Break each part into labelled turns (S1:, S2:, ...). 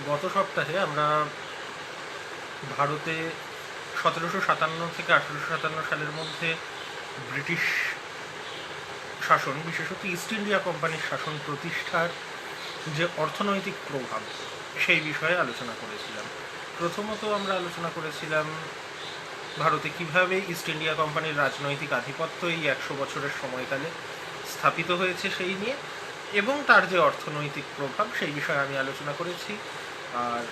S1: গত সপ্তাহে আমরা ভারতে 1757 থেকে 1857 সালের মধ্যে ব্রিটিশ শাসন, বিশেষত ইস্ট ইন্ডিয়া কোম্পানির শাসন প্রতিষ্ঠার যে অর্থনৈতিক প্রভাব সেই বিষয়ে আলোচনা করেছিলাম। প্রথমত আমরা আলোচনা করেছিলাম ভারতে কিভাবে ইস্ট ইন্ডিয়া কোম্পানির রাজনৈতিক আধিপত্য এই 100 বছরের সময়কালে স্থাপিত হয়েছে সেই নিয়ে, এবং তার যে অর্থনৈতিক প্রভাব সেই বিষয়ে আমি আলোচনা করেছি। আর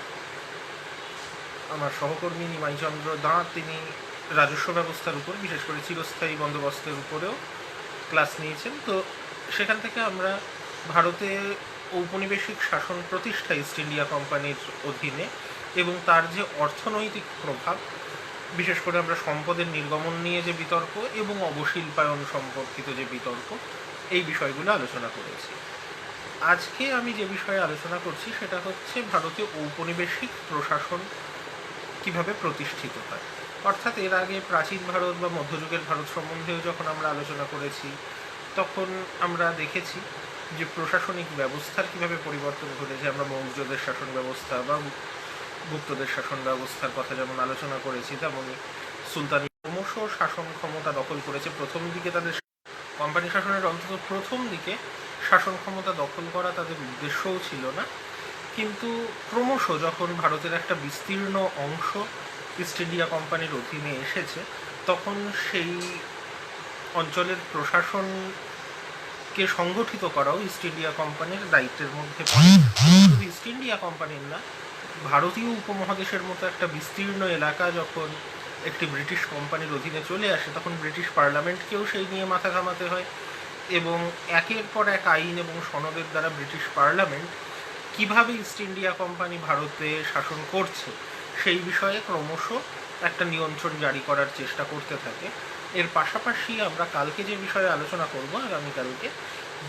S1: আমার সহকর্মী নিমাইচন্দ্র দাঁ তিনি রাজস্ব ব্যবস্থার উপর, বিশেষ করে চিরস্থায়ী বন্দোবস্তের উপরেও ক্লাস নিয়েছেন। তো সেখান থেকে আমরা ভারতে ঔপনিবেশিক শাসন প্রতিষ্ঠা ইস্ট ইন্ডিয়া কোম্পানির অধীনে এবং তার যে অর্থনৈতিক প্রভাব, বিশেষ করে আমরা সম্পদের নির্গমন নিয়ে যে বিতর্ক এবং অবশিল্পায়ন সম্পর্কিত যে বিতর্ক, এই বিষয়গুলো আলোচনা করেছি। আজকে আমি যে বিষয়ে আলোচনা করছি সেটা হচ্ছে ভারতে ঔপনিবেশিক প্রশাসন কিভাবে প্রতিষ্ঠিত হয়। অর্থাৎ এর আগে প্রাচীন ভারত বা মধ্যযুগের ভারত সম্বন্ধেও যখন আমরা আলোচনা করেছি তখন আমরা দেখেছি যে প্রশাসনিক ব্যবস্থার কিভাবে পরিবর্তন ঘটেছে। আমরা মৌর্যদের শাসন ব্যবস্থা বা গুপ্তদের শাসন ব্যবস্থার কথা যেমন আলোচনা করেছি, তেমনই সুলতানি ক্রমশ শাসন ক্ষমতা দখল করেছে। প্রথম দিকে তাদের কোম্পানি শাসনের অন্তত প্রথম দিকে শাসন ক্ষমতা দখল করা তাদের উদ্দেশ্যও ছিল না, কিন্তু ক্রমশ যখন ভারতের একটা বিস্তীর্ণ অংশ ইস্ট ইন্ডিয়া কোম্পানির অধীনে এসেছে তখন সেই অঞ্চলের প্রশাসনকে সংগঠিত করাও ইস্ট ইন্ডিয়া কোম্পানির দায়িত্বের মধ্যে পড়ে। শুধু ইস্ট ইন্ডিয়া কোম্পানির না, ভারতীয় উপমহাদেশের মতো একটা বিস্তীর্ণ এলাকা যখন একটি ব্রিটিশ কোম্পানির অধীনে চলে আসে তখন ব্রিটিশ পার্লামেন্টকেও সেই নিয়ে মাথা ঘামাতে হয়, এবং একের পর এক আইন এবং সনদের দ্বারা ব্রিটিশ পার্লামেন্ট কিভাবে ইস্ট ইন্ডিয়া কোম্পানি ভারতে শাসন করছে সেই বিষয়ে ক্রমশ একটা নিয়ন্ত্রণ জারি করার চেষ্টা করতে থাকে। এর পাশাপাশি আমরা কালকে যে বিষয়ে আলোচনা করব আগামীকালকে,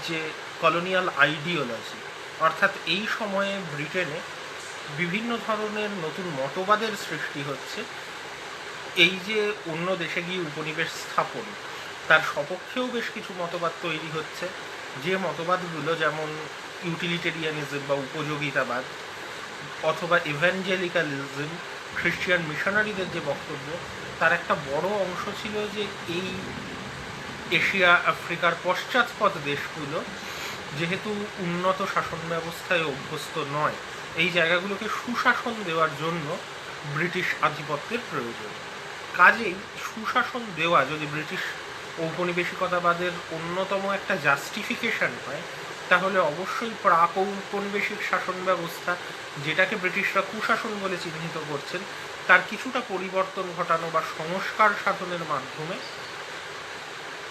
S1: যে কলোনিয়াল আইডিওলজি, অর্থাৎ এই সময়ে ব্রিটেনে বিভিন্ন ধরনের নতুন মতবাদের সৃষ্টি হচ্ছে। এই যে অন্য দেশে গিয়ে উপনিবেশ স্থাপন, তার সপক্ষেও বেশ কিছু মতবাদ তৈরি হচ্ছে, যে মতবাদগুলো যেমন ইউটিলিটেরিয়ানিজম বা উপযোগিতাবাদ, অথবা ইভ্যাঞ্জেলিক্যালিজম, খ্রিস্টান মিশনারিদের যে বক্তব্য, তার একটা বড় অংশ ছিল যে এই এশিয়া আফ্রিকার পশ্চাৎপদ দেশগুলো যেহেতু উন্নত শাসন ব্যবস্থায় অভ্যস্ত নয়, এই জায়গাগুলোকে সুশাসন দেওয়ার জন্য ব্রিটিশ আধিপত্যের প্রয়োজন। কাজেই সুশাসন দেওয়া যদি ব্রিটিশ ঔপনিবেশিকতাবাদের অন্যতম একটা জাস্টিফিকেশন হয়, তাহলে অবশ্যই প্রাক ঔপনিবেশিক শাসন ব্যবস্থা, যেটাকে ব্রিটিশরা কুশাসন বলে চিহ্নিত করছেন, তার কিছুটা পরিবর্তন ঘটানো বা সংস্কার সাধনের মাধ্যমে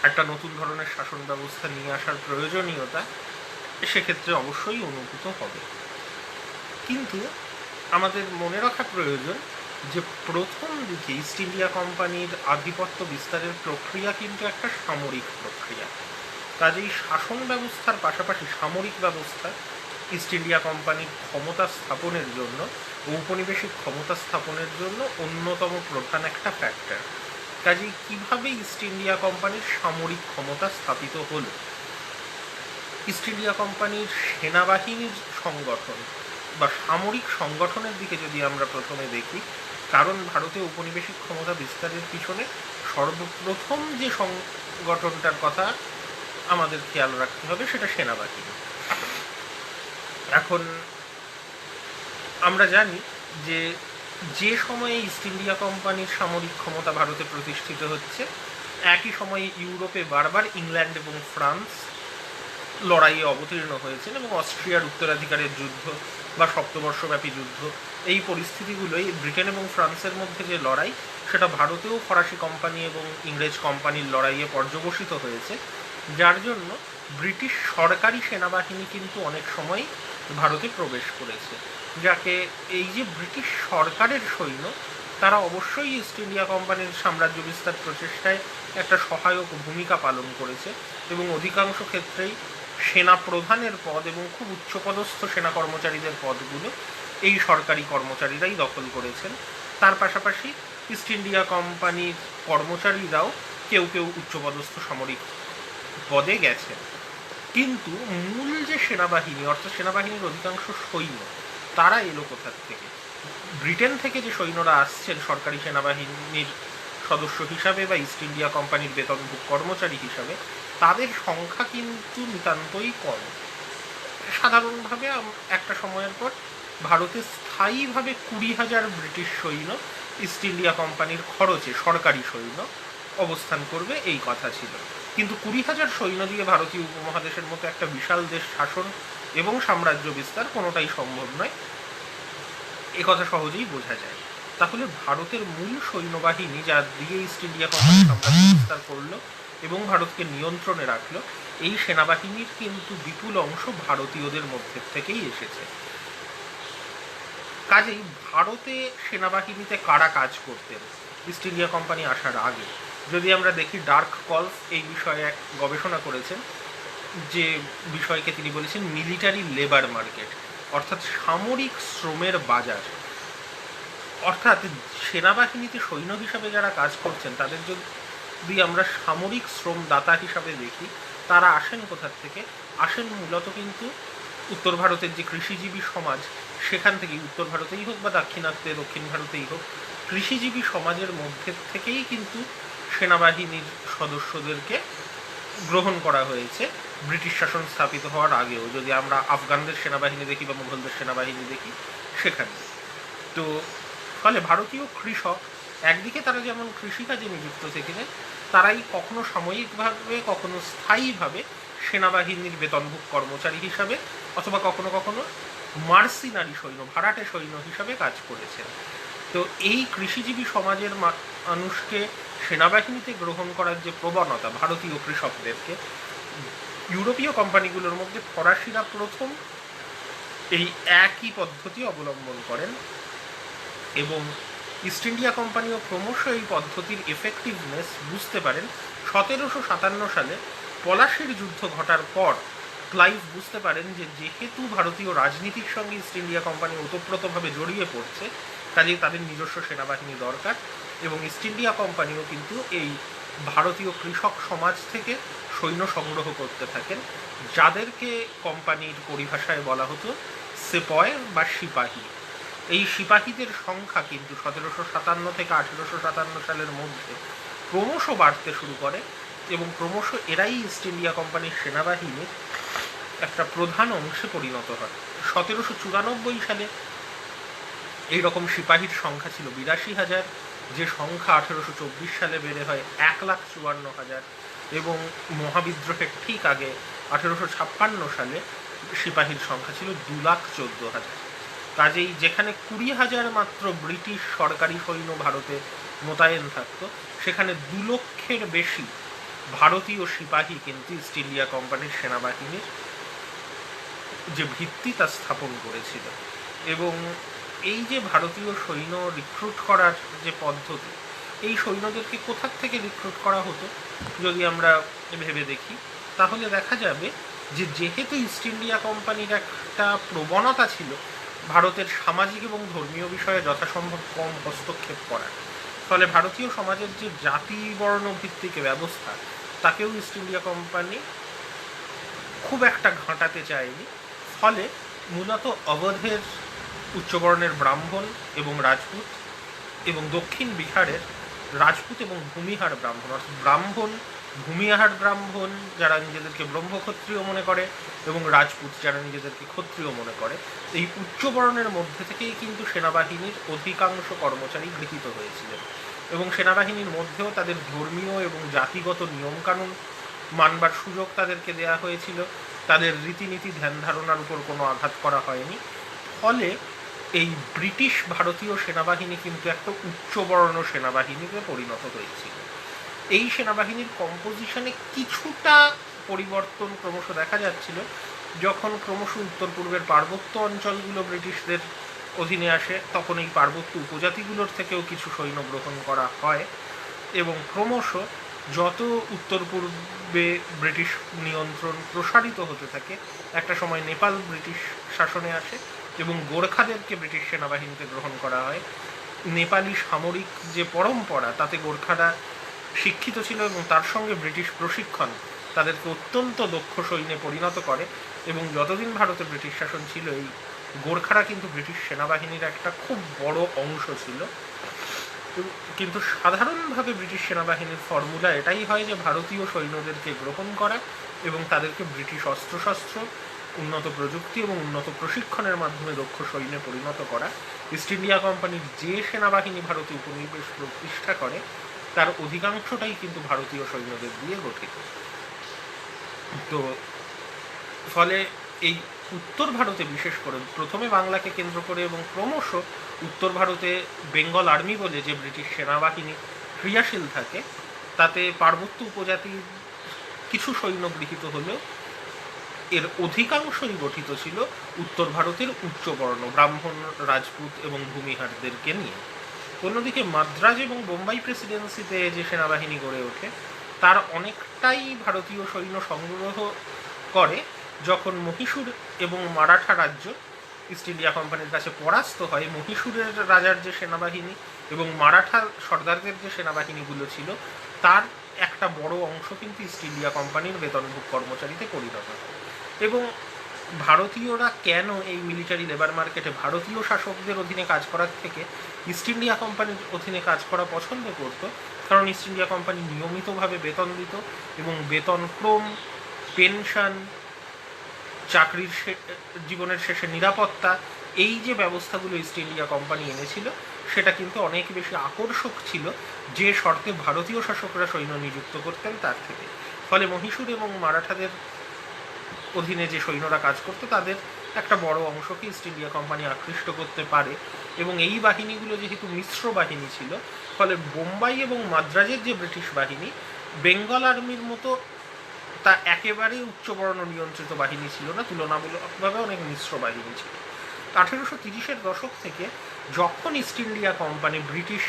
S1: একটা নতুন ধরনের শাসন ব্যবস্থা নিয়ে আসার প্রয়োজনীয়তা সেক্ষেত্রে অবশ্যই অনুভূত হবে। কিন্তু আমাদের মনে রাখা প্রয়োজন যে প্রথম দিকে ইস্ট ইন্ডিয়া কোম্পানির আধিপত্য বিস্তারের প্রক্রিয়া কিন্তু একটা সামরিক প্রক্রিয়া। কাজেই শাসন ব্যবস্থার পাশাপাশি সামরিক ব্যবস্থা ইস্ট ইন্ডিয়া কোম্পানির ক্ষমতা স্থাপনের জন্য, ঔপনিবেশিক ক্ষমতা স্থাপনের জন্য অন্যতম প্রধান একটা ফ্যাক্টর। কাজেই কীভাবে ইস্ট ইন্ডিয়া কোম্পানির সামরিক ক্ষমতা স্থাপিত হলো। ইস্ট ইন্ডিয়া কোম্পানির সেনাবাহিনীর সংগঠন বা সামরিক সংগঠনের দিকে যদি আমরা প্রথমে দেখি, কারণ ভারতে ঔপনিবেশিক ক্ষমতা বিস্তারের পিছনে সর্বপ্রথম যে সংগঠনটার কথা আমাদের খেয়াল রাখতে হবে সেটা সেনাবাহিনী। এখন আমরা জানি যে যে সময়ে ইস্ট ইন্ডিয়া কোম্পানির সামরিক ক্ষমতা ভারতে প্রতিষ্ঠিত হচ্ছে, একই সময়ে ইউরোপে বারবার ইংল্যান্ড এবং ফ্রান্স লড়াইয়ে অবতীর্ণ হয়েছেন, এবং অস্ট্রিয়ার উত্তরাধিকারের যুদ্ধ বা সপ্তবর্ষব্যাপী যুদ্ধ, এই পরিস্থিতিগুলোই ব্রিটেন এবং ফ্রান্সের মধ্যে যে লড়াই, সেটা ভারতেও ফরাসি কোম্পানি এবং ইংরেজ কোম্পানির লড়াইয়ে পর্যবসিত হয়েছে, যার জন্য ব্রিটিশ সরকারি সেনাবাহিনী কিন্তু অনেক সময় ভারতে প্রবেশ করেছে। যাকে এই যে ব্রিটিশ সরকারের সৈন্য, তারা অবশ্যই ইস্ট ইন্ডিয়া কোম্পানির সাম্রাজ্য বিস্তার প্রচেষ্টায় একটা সহায়ক ভূমিকা পালন করেছে, এবং অধিকাংশ ক্ষেত্রেই সেনা প্রধানের পদ এবং খুব উচ্চপদস্থ সেনা কর্মচারীদের পদগুলো এই সরকারি কর্মচারীরাই দখল করেছেন। তার পাশাপাশি ইস্ট ইন্ডিয়া কোম্পানির কর্মচারীরাও কেউ কেউ উচ্চপদস্থ সামরিক পদে গেছেন। কিন্তু মূল যে সেনাবাহিনী, অর্থাৎ সেনাবাহিনীর অধিকাংশ সৈন্য, তারা এলো কোথার থেকে? ব্রিটেন থেকে যে সৈন্যরা আসছেন সরকারি সেনাবাহিনীর সদস্য হিসাবে বা ইস্ট ইন্ডিয়া কোম্পানির বেতনভুক কর্মচারী হিসাবে, তাদের সংখ্যা কিন্তু নিতান্তই কম। সাধারণভাবে একটা সময়ের পর ভারতে স্থায়ীভাবে 20,000 ব্রিটিশ সৈন্য ইস্ট ইন্ডিয়া কোম্পানির খরচে সরকারি সৈন্য অবস্থান করবে এই কথা ছিল। কিন্তু 20,000 সৈন্য দিয়ে ভারতীয় উপমহাদেশের মতো একটা বিশাল দেশ শাসন এবং সাম্রাজ্য বিস্তার কোনোটাই সম্ভব নয়, একথা সহজেই বোঝা যায়। তাহলে ভারতের মূল সৈন্যবাহিনী যা দিয়ে ইস্ট ইন্ডিয়া কোম্পানি সাম্রাজ্য বিস্তার করলো এবং ভারতকে নিয়ন্ত্রণে রাখলো, এই সেনাবাহিনীর কিন্তু বিপুল অংশ ভারতীয়দের মধ্যে থেকেই এসেছে। কাজেই ভারতে সেনাবাহিনীতে কারা কাজ করতেন ইস্ট ইন্ডিয়া কোম্পানি আসার আগে? যদি আমরা দেখি, ডার্ক কলস এই বিষয়ে এক গবেষণা করেছেন, যে বিষয়কে তিনি বলেছেন মিলিটারি লেবার মার্কেট, অর্থাৎ সামরিক শ্রমের বাজার। অর্থাৎ সেনাবাহিনীতে সৈন্য হিসাবে যারা কাজ করছেন তাদের যদি আমরা সামরিক শ্রমদাতা হিসাবে দেখি, তারা আসেন কোথার থেকে? আসেন মূলত কিন্তু উত্তর ভারতের যে কৃষিজীবী সমাজ, সেখান থেকেই, উত্তর ভারতেই হোক বা দাক্ষিণাত্যে দক্ষিণ ভারতেই হোক, কৃষিজীবী সমাজের মধ্যে থেকেই কিন্তু সেনাবাহিনীর সদস্যদেরকে গ্রহণ করা হয়েছে ব্রিটিশ শাসন স্থাপিত হওয়ার আগেও। যদি আমরা আফগানদের সেনাবাহিনী দেখি বা মুঘলদের সেনাবাহিনী দেখি, সেখানে তো ফলে ভারতীয় কৃষক একদিকে তারা যেমন কৃষিকাজে নিযুক্ত থেকেছেন, তারাই কখনো সাময়িকভাবে কখনো স্থায়ীভাবে সেনাবাহিনীর বেতনভুক কর্মচারী হিসাবে অথবা কখনো কখনো মার্সিনারি সৈন্য, ভাড়াটে সৈন্য হিসাবে কাজ করেছেন। তো এই কৃষিজীবী সমাজের মানুষকে সেনাবাহিনীতে গ্রহণ করার যে প্রবণতা ভারতীয় কৃষকদেরকে, ইউরোপীয় কোম্পানিগুলোর মধ্যে ফরাসিরা প্রথম এই একই পদ্ধতি অবলম্বন করেন এবং ইস্ট ইন্ডিয়া কোম্পানিও ক্রমশ এই পদ্ধতির এফেক্টিভনেস বুঝতে পারেন। 1757 সালে পলাশির যুদ্ধ ঘটার পর ক্লাইভ বুঝতে পারেন যে যেহেতু ভারতীয় রাজনীতির সঙ্গে ইস্ট ইন্ডিয়া কোম্পানি ওতপ্রোতভাবে জড়িয়ে পড়ছে, কাজেই তাদের নিজস্ব সেনাবাহিনী দরকার। এবং ইস্ট ইন্ডিয়া কোম্পানিও কিন্তু এই ভারতীয় কৃষক সমাজ থেকে সৈন্য সংগ্রহ করতে থাকেন, যাদেরকে কোম্পানির পরিভাষায় বলা হতো সেপয় বা সিপাহী। এই সিপাহীদের সংখ্যা কিন্তু 1757 থেকে 1857 সালের মধ্যে ক্রমশ বাড়তে শুরু করে এবং ক্রমশ এরাই ইস্ট ইন্ডিয়া কোম্পানির সেনাবাহিনীর একটা প্রধান অংশে পরিণত হয়। 1794 সালে এইরকম সিপাহীর সংখ্যা ছিল 82,000, যে সংখ্যা 1824 সালে বেড়ে হয় 1,54,000 এবং মহাবিদ্রোহের ঠিক আগে 1856 সালে সিপাহীর সংখ্যা ছিল 2,14,000। কাজেই যেখানে 20,000 মাত্র ব্রিটিশ সরকারি সৈন্য ভারতে মোতায়েন থাকতো, সেখানে 2 লক্ষের বেশি ভারতীয় সিপাহী কিন্তু ইস্ট ইন্ডিয়া কোম্পানির সেনাবাহিনীর যে ভিত্তি তা স্থাপন করেছিল। এবং এই যে ভারতীয় সৈন্য রিক্রুট করার যে পদ্ধতি, এই সৈন্যদেরকে কোথার থেকে রিক্রুট করা হতো যদি আমরা ভেবে দেখি, তাহলে দেখা যাবে যে যেহেতু ইস্ট ইন্ডিয়া কোম্পানির একটা প্রবণতা ছিল ভারতের সামাজিক এবং ধর্মীয় বিষয়ে যথাসম্ভব কম হস্তক্ষেপ করার, ফলে ভারতীয় সমাজের যে জাতি বর্ণ ভিত্তিক ব্যবস্থা তাকেও ইস্ট ইন্ডিয়া কোম্পানি খুব একটা ঘাঁটাতে চায়নি। ফলে মূলত অবধের উচ্চবর্ণের ব্রাহ্মণ এবং রাজপুত এবং দক্ষিণ বিহারের রাজপুত এবং ভূমিহার ব্রাহ্মণ, অর্থাৎ ব্রাহ্মণ, ভূমিহার ব্রাহ্মণ যারা নিজেদেরকে ব্রহ্মক্ষত্রিয় মনে করে এবং রাজপুত যারা নিজেদেরকে ক্ষত্রিয় মনে করে, এই উচ্চবর্ণের মধ্যে থেকেই কিন্তু সেনাবাহিনীর অধিকাংশ কর্মচারী গৃহীত হয়েছিলেন এবং সেনাবাহিনীর মধ্যেও তাদের ধর্মীয় এবং জাতিগত নিয়মকানুন মানবার সুযোগ তাদেরকে দেয়া হয়েছিল, তাদের রীতিনীতি ধ্যান ধারণার উপর কোনো আঘাত করা হয়নি। ফলে এই ব্রিটিশ ভারতীয় সেনাবাহিনী কিন্তু একটা উচ্চবর্ণ সেনাবাহিনীতে পরিণত হয়েছিল। এই সেনাবাহিনীর কম্পোজিশনে কিছুটা পরিবর্তন ক্রমশ দেখা যাচ্ছিল যখন ক্রমশ উত্তর পূর্বের পার্বত্য অঞ্চলগুলো ব্রিটিশদের অধীনে আসে, তখন এই পার্বত্য উপজাতিগুলোর থেকেও কিছু সৈন্য গ্রহণ করা হয় এবং ক্রমশ যত উত্তর পূর্বে ব্রিটিশ নিয়ন্ত্রণ প্রসারিত হতে থাকে, একটা সময় নেপাল ব্রিটিশ শাসনে আসে এবং গোর্খাদেরকে ব্রিটিশ সেনাবাহিনীতে গ্রহণ করা হয়। নেপালি সামরিক যে পরম্পরা, তাতে গোর্খারা শিক্ষিত ছিল এবং তার সঙ্গে ব্রিটিশ প্রশিক্ষণ তাদেরকে অত্যন্ত দক্ষ সৈন্যে পরিণত করে এবং যতদিন ভারতে ব্রিটিশ শাসন ছিল এই গোর্খারা কিন্তু ব্রিটিশ সেনাবাহিনীর একটা খুব বড় অংশ ছিল। কিন্তু সাধারণভাবে ব্রিটিশ সেনাবাহিনীর ফর্মুলা এটাই হয় যে ভারতীয় সৈন্যদেরকে গ্রহণ করা এবং তাদেরকে ব্রিটিশ অস্ত্রশস্ত্র, উন্নত প্রযুক্তি এবং উন্নত প্রশিক্ষণের মাধ্যমে দক্ষ সৈন্যে পরিণত করা। ইস্ট ইন্ডিয়া কোম্পানির যে সেনাবাহিনী ভারতে উপনিবেশ প্রতিষ্ঠা করে তার অধিকাংশটাই কিন্তু ভারতীয় সৈন্যদের দিয়ে গঠিত। তো ফলে এই উত্তর ভারতে বিশেষ করে প্রথমে বাংলাকে কেন্দ্র করে এবং ক্রমশ উত্তর ভারতে বেঙ্গল আর্মি বলে যে ব্রিটিশ সেনাবাহিনী ক্রিয়াশীল থাকে, তাতে পার্বত্য উপজাতির কিছু সৈন্য গৃহীত হলেও এর অধিকাংশই গঠিত ছিল উত্তর ভারতের উচ্চবর্ণ ব্রাহ্মণ, রাজপুত এবং ভূমিহারদেরকে নিয়ে। অন্যদিকে মাদ্রাজ এবং বোম্বাই প্রেসিডেন্সিতে যে সেনাবাহিনী গড়ে ওঠে তার অনেকটাই ভারতীয় সৈন্য সংগ্রহ করে যখন মহীশূর এবং মারাঠা রাজ্য ইস্ট ইন্ডিয়া কোম্পানির কাছে পরাস্ত হয়। মহীশূরের রাজার যে সেনাবাহিনী এবং মারাঠা সর্দারদের যে সেনাবাহিনীগুলো ছিল তার একটা বড় অংশ কিন্তু ইস্ট ইন্ডিয়া কোম্পানির বেতনভোগ কর্মচারীতে পরিণত হয়। এবং ভারতীয়রা কেন এই মিলিটারি লেবার মার্কেটে ভারতীয় শাসকদের অধীনে কাজ করার থেকে ইস্ট ইন্ডিয়া কোম্পানির অধীনে কাজ করা পছন্দ করত? কারণ ইস্ট ইন্ডিয়া কোম্পানি নিয়মিতভাবে বেতন দিত এবং বেতনক্রম, পেনশন, চাকরির জীবনের শেষে নিরাপত্তা, এই যে ব্যবস্থাগুলো ইস্ট ইন্ডিয়া কোম্পানি এনেছিল সেটা কিন্তু অনেক বেশি আকর্ষক ছিল যে শর্তে ভারতীয় শাসকরা সৈন্য নিযুক্ত করতেন তার থেকে। ফলে মহীশূর এবং মারাঠাদের অধীনে যে সৈন্যরা কাজ করতো তাদের একটা বড় অংশকে ইস্ট ইন্ডিয়া কোম্পানি আকৃষ্ট করতে পারে। এবং এই বাহিনীগুলো যেহেতু মিশ্র বাহিনী ছিল, ফলে বোম্বাই এবং মাদ্রাজের যে ব্রিটিশ বাহিনী বেঙ্গল আর্মির মতো তা একেবারেই উচ্চবর্ণ নিয়ন্ত্রিত বাহিনী ছিল না, তুলনামূলকভাবে অনেক মিশ্র বাহিনী ছিল। 1830-এর দশক থেকে যখন ইস্ট ইন্ডিয়া কোম্পানি ব্রিটিশ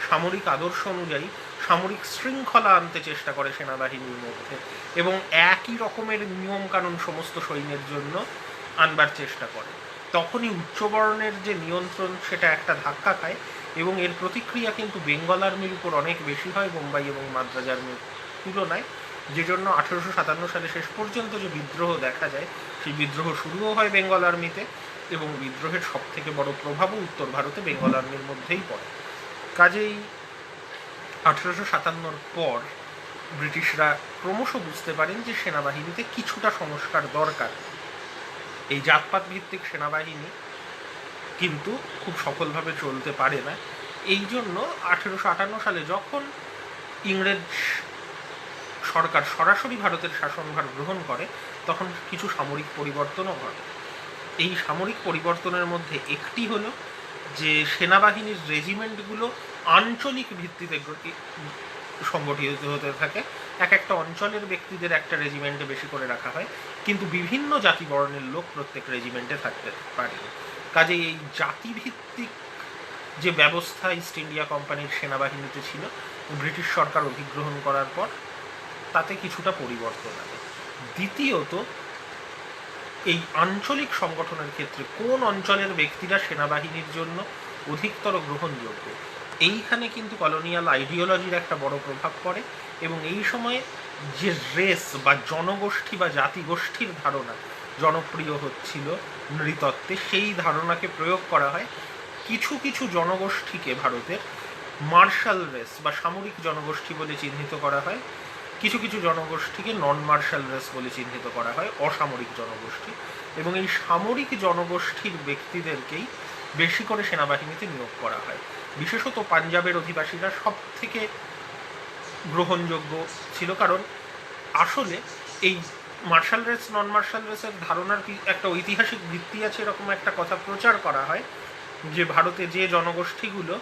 S1: সামরিক আদর্শ অনুযায়ী সামরিক শৃঙ্খলা আনতে চেষ্টা করে সেনাবাহিনীর মধ্যে এবং একই রকমের নিয়মকানুন সমস্ত সৈন্যের জন্য আনবার চেষ্টা করে, তখনই উচ্চবর্ণের যে নিয়ন্ত্রণ সেটা একটা ধাক্কা খায় এবং এর প্রতিক্রিয়া কিন্তু বেঙ্গল আর্মির উপর অনেক বেশি হয় বোম্বাই এবং মাদ্রাজ আর্মির তুলনায়। যে জন্য 1857 সালে শেষ পর্যন্ত যে বিদ্রোহ দেখা যায় সেই বিদ্রোহ শুরুও হয় বেঙ্গল আর্মিতে এবং বিদ্রোহের সব থেকে বড় প্রভাবও উত্তর ভারতে বেঙ্গল আর্মির মধ্যেই পড়ে। কাজেই 1857-র পর ব্রিটিশরা ক্রমশ বুঝতে পারেন যে সেনাবাহিনীতে কিছুটা সংস্কার দরকার। এই জাতপাত ভিত্তিক সেনাবাহিনী কিন্তু খুব সফলভাবে চলতে পারে না। এই জন্য 1858 সালে যখন ইংরেজ সরকার সরাসরি ভারতের শাসনভার গ্রহণ করে তখন কিছু সামরিক পরিবর্তনও ঘটে। এই সামরিক পরিবর্তনের মধ্যে একটি হলো যে সেনাবাহিনীর রেজিমেন্টগুলো আঞ্চলিক ভিত্তিতে সংগঠিত হতে থাকে। এক একটা অঞ্চলের ব্যক্তিদের একটা রেজিমেন্টে বেশি করে রাখা হয়, কিন্তু বিভিন্ন জাতি বর্ণের লোক প্রত্যেক রেজিমেন্টে থাকতে পারে। কাজেই এই জাতিভিত্তিক যে ব্যবস্থা ইস্ট ইন্ডিয়া কোম্পানির সেনাবাহিনীতে ছিল ব্রিটিশ সরকার অধিগ্রহণ করার পর তাতে কিছুটা পরিবর্তন আনে। দ্বিতীয়ত, এই আঞ্চলিক সংগঠনের ক্ষেত্রে কোন অঞ্চলের ব্যক্তিরা সেনাবাহিনীর জন্য অধিকতর গ্রহণযোগ্য, এইখানে কিন্তু কলোনিয়াল আইডিওলজির একটা বড় প্রভাব পড়ে এবং এই সময়ে যে রেস বা জনগোষ্ঠী বা জাতিগোষ্ঠীর ধারণা জনপ্রিয় হচ্ছিল নৃতত্ত্বে, সেই ধারণাকে প্রয়োগ করা হয়। কিছু কিছু জনগোষ্ঠীকে ভারতের মার্শাল রেস বা সামরিক জনগোষ্ঠী বলে চিহ্নিত করা হয়, কিছু কিছু জনগোষ্ঠীকে নন মার্শাল রেস বলে চিহ্নিত করা হয়, অসামরিক জনগোষ্ঠী। এবং এই সামরিক জনগোষ্ঠীর ব্যক্তিদেরকেই বেশি করে সেনাবাহিনীতে নিয়োগ করা হয়। বিশেষত পাঞ্জাবের অধিবাসীরা সব থেকে গ্রহণযোগ্য ছিল, কারণ আসলে এই মার্শাল রেস নন মার্শাল রেসের ধারণার কি একটা ঐতিহাসিক ভিত্তি আছে, এরকম একটা কথা প্রচার করা হয় যে ভারতে যে জনগোষ্ঠীগুলো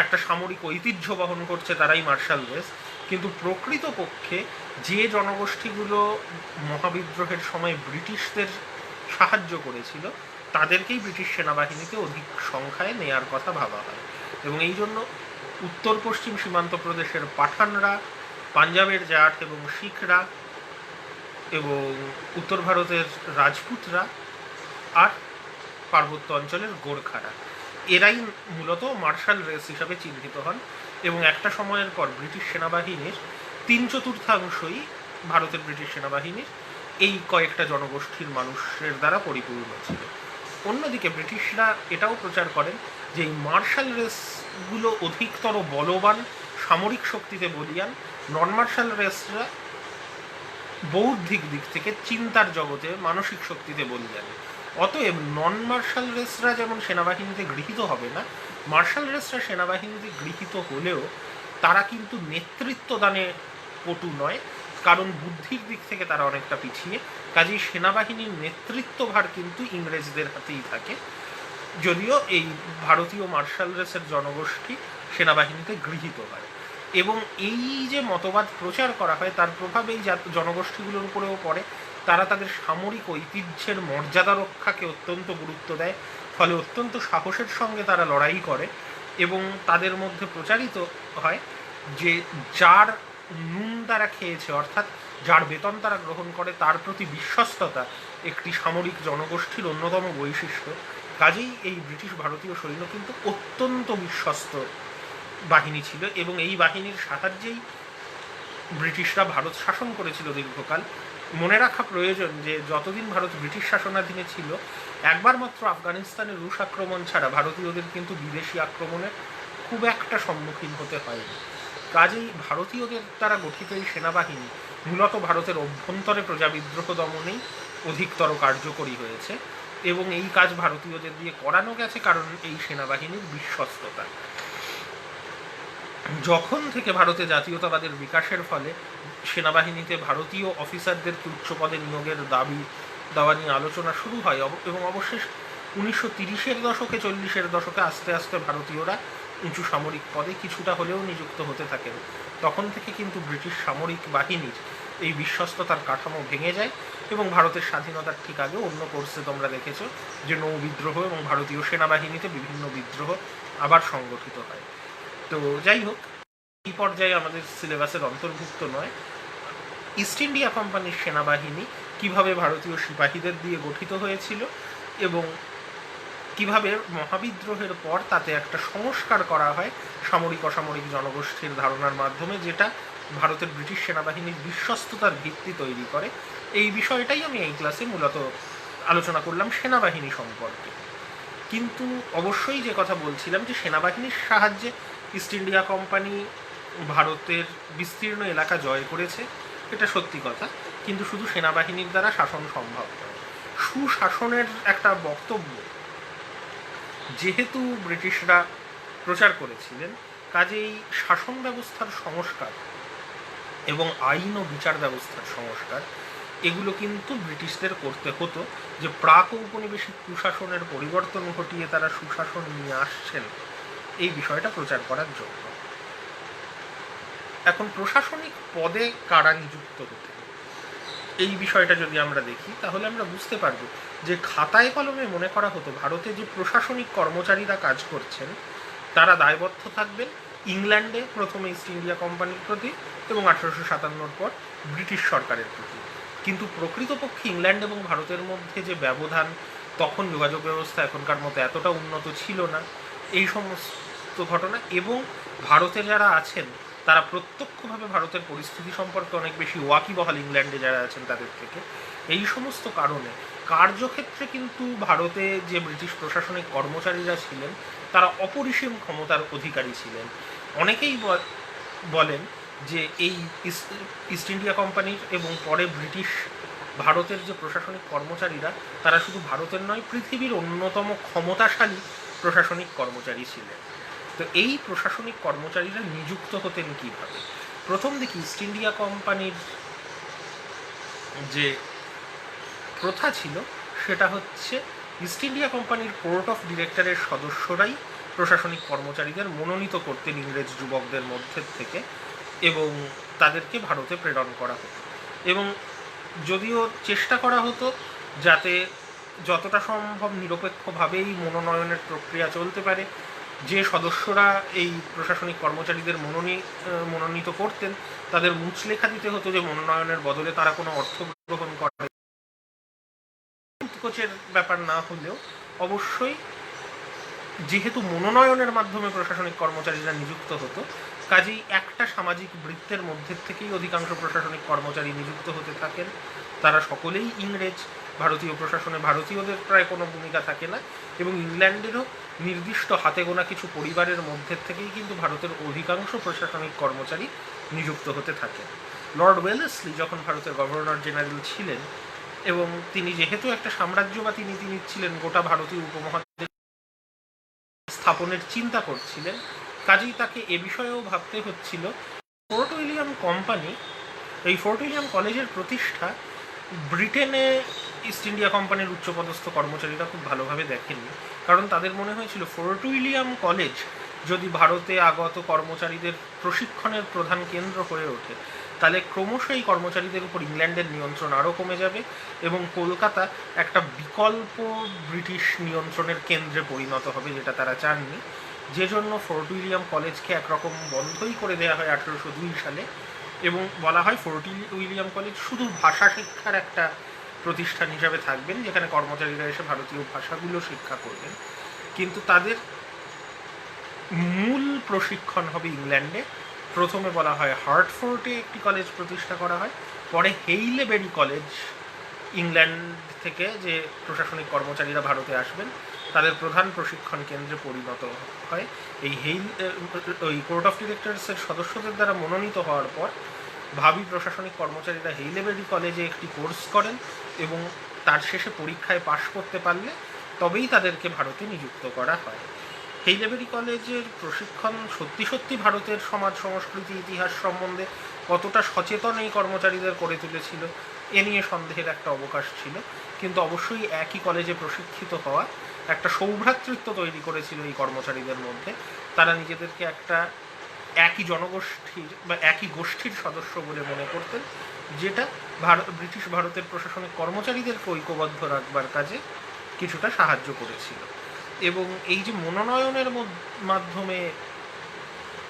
S1: একটা সামরিক ঐতিহ্য বহন করছে তারাই মার্শাল রেস, কিন্তু প্রকৃতপক্ষে যে জনগোষ্ঠীগুলো মহাবিদ্রোহের সময় ব্রিটিশদের সাহায্য করেছিল তাদেরকেই ব্রিটিশ সেনাবাহিনীতে অধিক সংখ্যায় নেয়ার কথা ভাবা হয়। এবং এই জন্য উত্তর পশ্চিম সীমান্ত প্রদেশের পাঠানরা, পাঞ্জাবের জাট এবং শিখরা এবং উত্তর ভারতের রাজপুতরা আর পার্বত্য অঞ্চলের গোর্খারা, এরাই মূলত মার্শাল রেস হিসাবে চিহ্নিত হন। এবং একটা সময়ের পর ব্রিটিশ সেনাবাহিনীর 3/4 ভারতের ব্রিটিশ সেনাবাহিনীর এই কয়েকটা জনগোষ্ঠীর মানুষের দ্বারা পরিপূর্ণ ছিল। অন্যদিকে ব্রিটিশরা এটাও প্রচার করেন যে এই মার্শাল রেসগুলো অধিকতর বলবান, সামরিক শক্তিতে বলীয়ান, নন মার্শাল রেসরা বৌদ্ধিক দিক থেকে চিন্তার জগতে মানসিক শক্তিতে বলীয়ান। অতএব নন মার্শাল রেসরা যেমন সেনাবাহিনীতে গৃহীত হবে না, মার্শাল রেসরা সেনাবাহিনীতে গৃহীত হলেও তারা কিন্তু নেতৃত্ব দানে পটু নয়, কারণ বুদ্ধির দিক থেকে তারা অনেকটা পিছিয়ে। কাজেই সেনাবাহিনীর নেতৃত্বভার কিন্তু ইংরেজদের হাতেই থাকে, যদিও এই ভারতীয় মার্শাল রেসের জনগোষ্ঠী সেনাবাহিনীতে গৃহীত হয়। এবং এই যে মতবাদ প্রচার করা হয় তার প্রভাব এই জনগোষ্ঠীগুলোর উপরেও পড়ে। তারা তাদের সামরিক ঐতিহ্যের মর্যাদা রক্ষাকে অত্যন্ত গুরুত্ব দেয়, ফলে অত্যন্ত সাহসের সঙ্গে তারা লড়াই করে। এবং তাদের মধ্যে প্রচারিত হয় যে যার নুন তারা খেয়েছে, অর্থাৎ যার বেতন তারা গ্রহণ করে, তার প্রতি বিশ্বস্ততা একটি সামরিক জনগোষ্ঠীর অন্যতম বৈশিষ্ট্য। কাজেই এই ব্রিটিশ ভারতীয় সৈন্য কিন্তু অত্যন্ত বিশ্বস্ত বাহিনী ছিল, এবং এই বাহিনীর সাহায্যেই ব্রিটিশরা ভারত শাসন করেছিল দীর্ঘকাল। মনে রাখা প্রয়োজন যে যতদিন ভারত ব্রিটিশ শাসনাধীনে ছিল, একবার মাত্র আফগানিস্তানের রুশ আক্রমণ ছাড়া ভারতীয়দের কিন্তু বিদেশি আক্রমণের খুব একটা সম্মুখীন হতে হয়নি। কাজেই ভারতীয়দের দ্বারা গঠিত এই সেনাবাহিনী মূলত ভারতের অভ্যন্তরে প্রজাবিদ্রোহ দমনেই অধিকতর কার্যকরী হয়েছে, এবং এই কাজ ভারতীয়দের দিয়ে করানো গেছে কারণ এই সেনাবাহিনীর বিশ্বস্ততা। যখন থেকে ভারতে জাতীয়তাবাদের বিকাশের ফলে সেনাবাহিনীতে ভারতীয় অফিসারদেরকে উচ্চ পদে নিয়োগের দাবি দাওয়া নিয়ে আলোচনা শুরু হয়, এবং অবশেষ 1930-এর দশকে 40-এর দশকে আস্তে আস্তে ভারতীয়রা উঁচু সামরিক পদে কিছুটা হলেও নিযুক্ত হতে থাকেন, তখন থেকে কিন্তু ব্রিটিশ সামরিক বাহিনীর এই বিশ্বস্ততার কাঠামো ভেঙে যায়। এবং ভারতের স্বাধীনতার ঠিক আগে অন্য কোর্সে তোমরা দেখেছো যে নৌ বিদ্রোহ এবং ভারতীয় সেনাবাহিনীতে বিভিন্ন বিদ্রোহ আবার সংগঠিত হয়। তো যাই হোক, এই পর্যায়ে আমাদের সিলেবাসের অন্তর্ভুক্ত নয় ইস্ট ইন্ডিয়া কোম্পানির সেনাবাহিনী কিভাবে ভারতীয় সিপাহীদের দিয়ে গঠিত হয়েছিল, এবং কিভাবে মহাবিদ্রোহের পর তাতে একটা সংস্কার করা হয় সামরিক অসামরিক জনগোষ্ঠীর ধারণার মাধ্যমে, যেটা ভারতের ব্রিটিশ সেনাবাহিনীর বিশ্বস্ততার ভিত্তি তৈরি করে। এই বিষয়টাই আমি এই ক্লাসে মূলত আলোচনা করলাম সেনাবাহিনী সম্পর্কে। কিন্তু অবশ্যই যে কথা বলছিলাম যে সেনাবাহিনীর সাহায্যে ইস্ট ইন্ডিয়া কোম্পানি ভারতের বিস্তীর্ণ এলাকা জয় করেছে, এটা সত্যি কথা, কিন্তু শুধু সেনাবাহিনীর দ্বারা শাসন সম্ভব নয়। সুশাসনের একটা বক্তব্য যেহেতু ব্রিটিশরা প্রচার করেছিলেন, কাজেই শাসন ব্যবস্থার সংস্কার এবং আইন ও বিচার ব্যবস্থার সংস্কার এগুলো কিন্তু ব্রিটিশদের করতে হতো, যে প্রাক ঔপনিবেশিক কুশাসনের পরিবর্তন ঘটিয়ে তারা সুশাসন নিয়ে আসছেন এই বিষয়টা প্রচার করার জন্য। এখন প্রশাসনিক পদে কারা নিযুক্ত হতেন এই বিষয়টা যদি আমরা দেখি, তাহলে আমরা বুঝতে পারবো যে খাতায় কলমে মনে করা হতো ভারতে যে প্রশাসনিক কর্মচারীরা কাজ করছেন তারা দায়বদ্ধ থাকবেন ইংল্যান্ডে প্রথমে ইস্ট ইন্ডিয়া কোম্পানির প্রতি এবং 1857 পর ব্রিটিশ সরকারের প্রতি। কিন্তু প্রকৃতপক্ষে ইংল্যান্ড এবং ভারতের মধ্যে যে ব্যবধান, তখন যোগাযোগ ব্যবস্থা এখনকার মতো এতটা উন্নত ছিল না, এই সমস্ত ঘটনা, এবং ভারতে যারা আছেন তারা প্রত্যক্ষভাবে ভারতের পরিস্থিতি সম্পর্কে অনেক বেশি ওয়াকিবহাল ইংল্যান্ডে যারা আছেন তাদের থেকে। এই সমস্ত কারণে কার্যক্ষেত্রে কিন্তু ভারতে যে ব্রিটিশ প্রশাসনিক কর্মচারীরা ছিলেন তারা অপরিসীম ক্ষমতার অধিকারী ছিলেন। অনেকেই বলেন যে এই ইস্ট ইন্ডিয়া কোম্পানির এবং পরে ব্রিটিশ ভারতের যে প্রশাসনিক কর্মচারীরা তারা শুধু ভারতের নয়, পৃথিবীর অন্যতম ক্ষমতাশালী প্রশাসনিক কর্মচারী ছিলেন। তো এই প্রশাসনিক কর্মচারীরা নিযুক্ত হতেন কীভাবে? প্রথম দিকে ইস্ট ইন্ডিয়া কোম্পানির যে প্রথা ছিল সেটা হচ্ছে ইস্ট ইন্ডিয়া কোম্পানির কোর্ট অফ ডিরেক্টরের সদস্যরাই প্রশাসনিক কর্মচারীদের মনোনীত করতেন ইংরেজ যুবকদের মধ্যে থেকে, এবং তাদেরকে ভারতে প্রেরণ করা হতো। এবং যদিও চেষ্টা করা হতো যাতে যতটা সম্ভব নিরপেক্ষভাবেই মনোনয়নের প্রক্রিয়া চলতে পারে, যে সদস্যরা এই প্রশাসনিক কর্মচারীদের মনোনীত করতেন তাদের মুচলেখা দিতে হতো যে মনোনয়নের বদলে তারা কোনো অর্থ গ্রহণ করে। কোচের ব্যাপার না হলেও অবশ্যই যেহেতু মনোনয়নের মাধ্যমে প্রশাসনিক কর্মচারীরা নিযুক্ত হতো, কাজেই একটা সামাজিক বৃত্তের মধ্যে থেকেই অধিকাংশ প্রশাসনিক কর্মচারী নিযুক্ত হতে থাকেন। তারা সকলেই ইংরেজ। ভারতীয় প্রশাসনে ভারতীয়দের প্রায় কোনো ভূমিকা থাকে না, এবং ইংল্যান্ডেরও নির্দিষ্ট হাতে গোনা কিছু পরিবারের মধ্যে থেকেই কিন্তু ভারতের অধিকাংশ প্রশাসনিক কর্মচারী নিযুক্ত হতে থাকেন। লর্ড ওয়েলেসলি যখন ভারতের গভর্নর জেনারেল ছিলেন, এবং তিনি যেহেতু একটা সাম্রাজ্যবাদী নীতি নিচ্ছিলেন, গোটা ভারতীয় উপমহাদেশ স্থাপনের চিন্তা করছিলেন, কাজেই তাকে এ বিষয়েও ভাবতে হচ্ছিল। ফোর্ট উইলিয়াম কোম্পানি, এই ফোর্ট উইলিয়াম কলেজের প্রতিষ্ঠা ব্রিটেনে ইস্ট ইন্ডিয়া কোম্পানির উচ্চপদস্থ কর্মচারীরা খুব ভালোভাবে দেখেননি, কারণ তাদের মনে হয়েছিল ফোর্ট উইলিয়াম কলেজ যদি ভারতে আগত কর্মচারীদের প্রশিক্ষণের প্রধান কেন্দ্র হয়ে ওঠে, তাহলে ক্রমশ এই কর্মচারীদের উপর ইংল্যান্ডের নিয়ন্ত্রণ আরও কমে যাবে, এবং কলকাতা একটা বিকল্প ব্রিটিশ নিয়ন্ত্রণের কেন্দ্রে পরিণত হবে, যেটা তারা চাননি। যে জন্য ফোর্ট উইলিয়াম কলেজকে একরকম বন্ধই করে দেওয়া হয় 1802 সালে, এবং বলা হয় ফোর্ট উইলিয়াম কলেজ শুধু ভাষা শিক্ষার একটা প্রতিষ্ঠান হিসাবে থাকবেন, যেখানে কর্মচারীরা এসে ভারতীয় ভাষাগুলো শিক্ষা করবেন, কিন্তু তাদের মূল প্রশিক্ষণ হবে ইংল্যান্ডে। প্রথমে বলা হয় হার্টফোর্টে একটি কলেজ প্রতিষ্ঠা করা হয়, পরে হেইলেবেরি কলেজ, ইংল্যান্ড থেকে যে প্রশাসনিক কর্মচারীরা ভারতে আসবেন তাদের প্রধান প্রশিক্ষণ কেন্দ্রে পরিণত হয়। এই ওই কোর্ট অফ ডিরেক্টরসের সদস্যদের দ্বারা মনোনীত হওয়ার পর ভাবী প্রশাসনিক কর্মচারীরা হেইলেবেরি কলেজে একটি কোর্স করেন, এবং তার শেষে পরীক্ষায় পাশ করতে পারলে তবেই তাদেরকে ভারতে নিযুক্ত করা হয়। হেইলেবেরি কলেজের প্রশিক্ষণ সত্যি সত্যি ভারতের সমাজ সংস্কৃতি ইতিহাস সম্বন্ধে কতটা সচেতন এই কর্মচারীদের করে তুলেছিল এ নিয়ে সন্দেহের একটা অবকাশ ছিল, কিন্তু অবশ্যই একই কলেজে প্রশিক্ষিত হওয়া একটা সৌভ্রাতৃত্ব তৈরি করেছিল এই কর্মচারীদের মধ্যে। তারা নিজেদেরকে একটা একই জনগোষ্ঠীর বা একই গোষ্ঠীর সদস্য বলে মনে করতেন, যেটা ব্রিটিশ ভারতের প্রশাসনিক কর্মচারীদেরকে ঐক্যবদ্ধ রাখবার কাজে কিছুটা সাহায্য করেছিল। এবং এই যে মনোনয়নের মাধ্যমে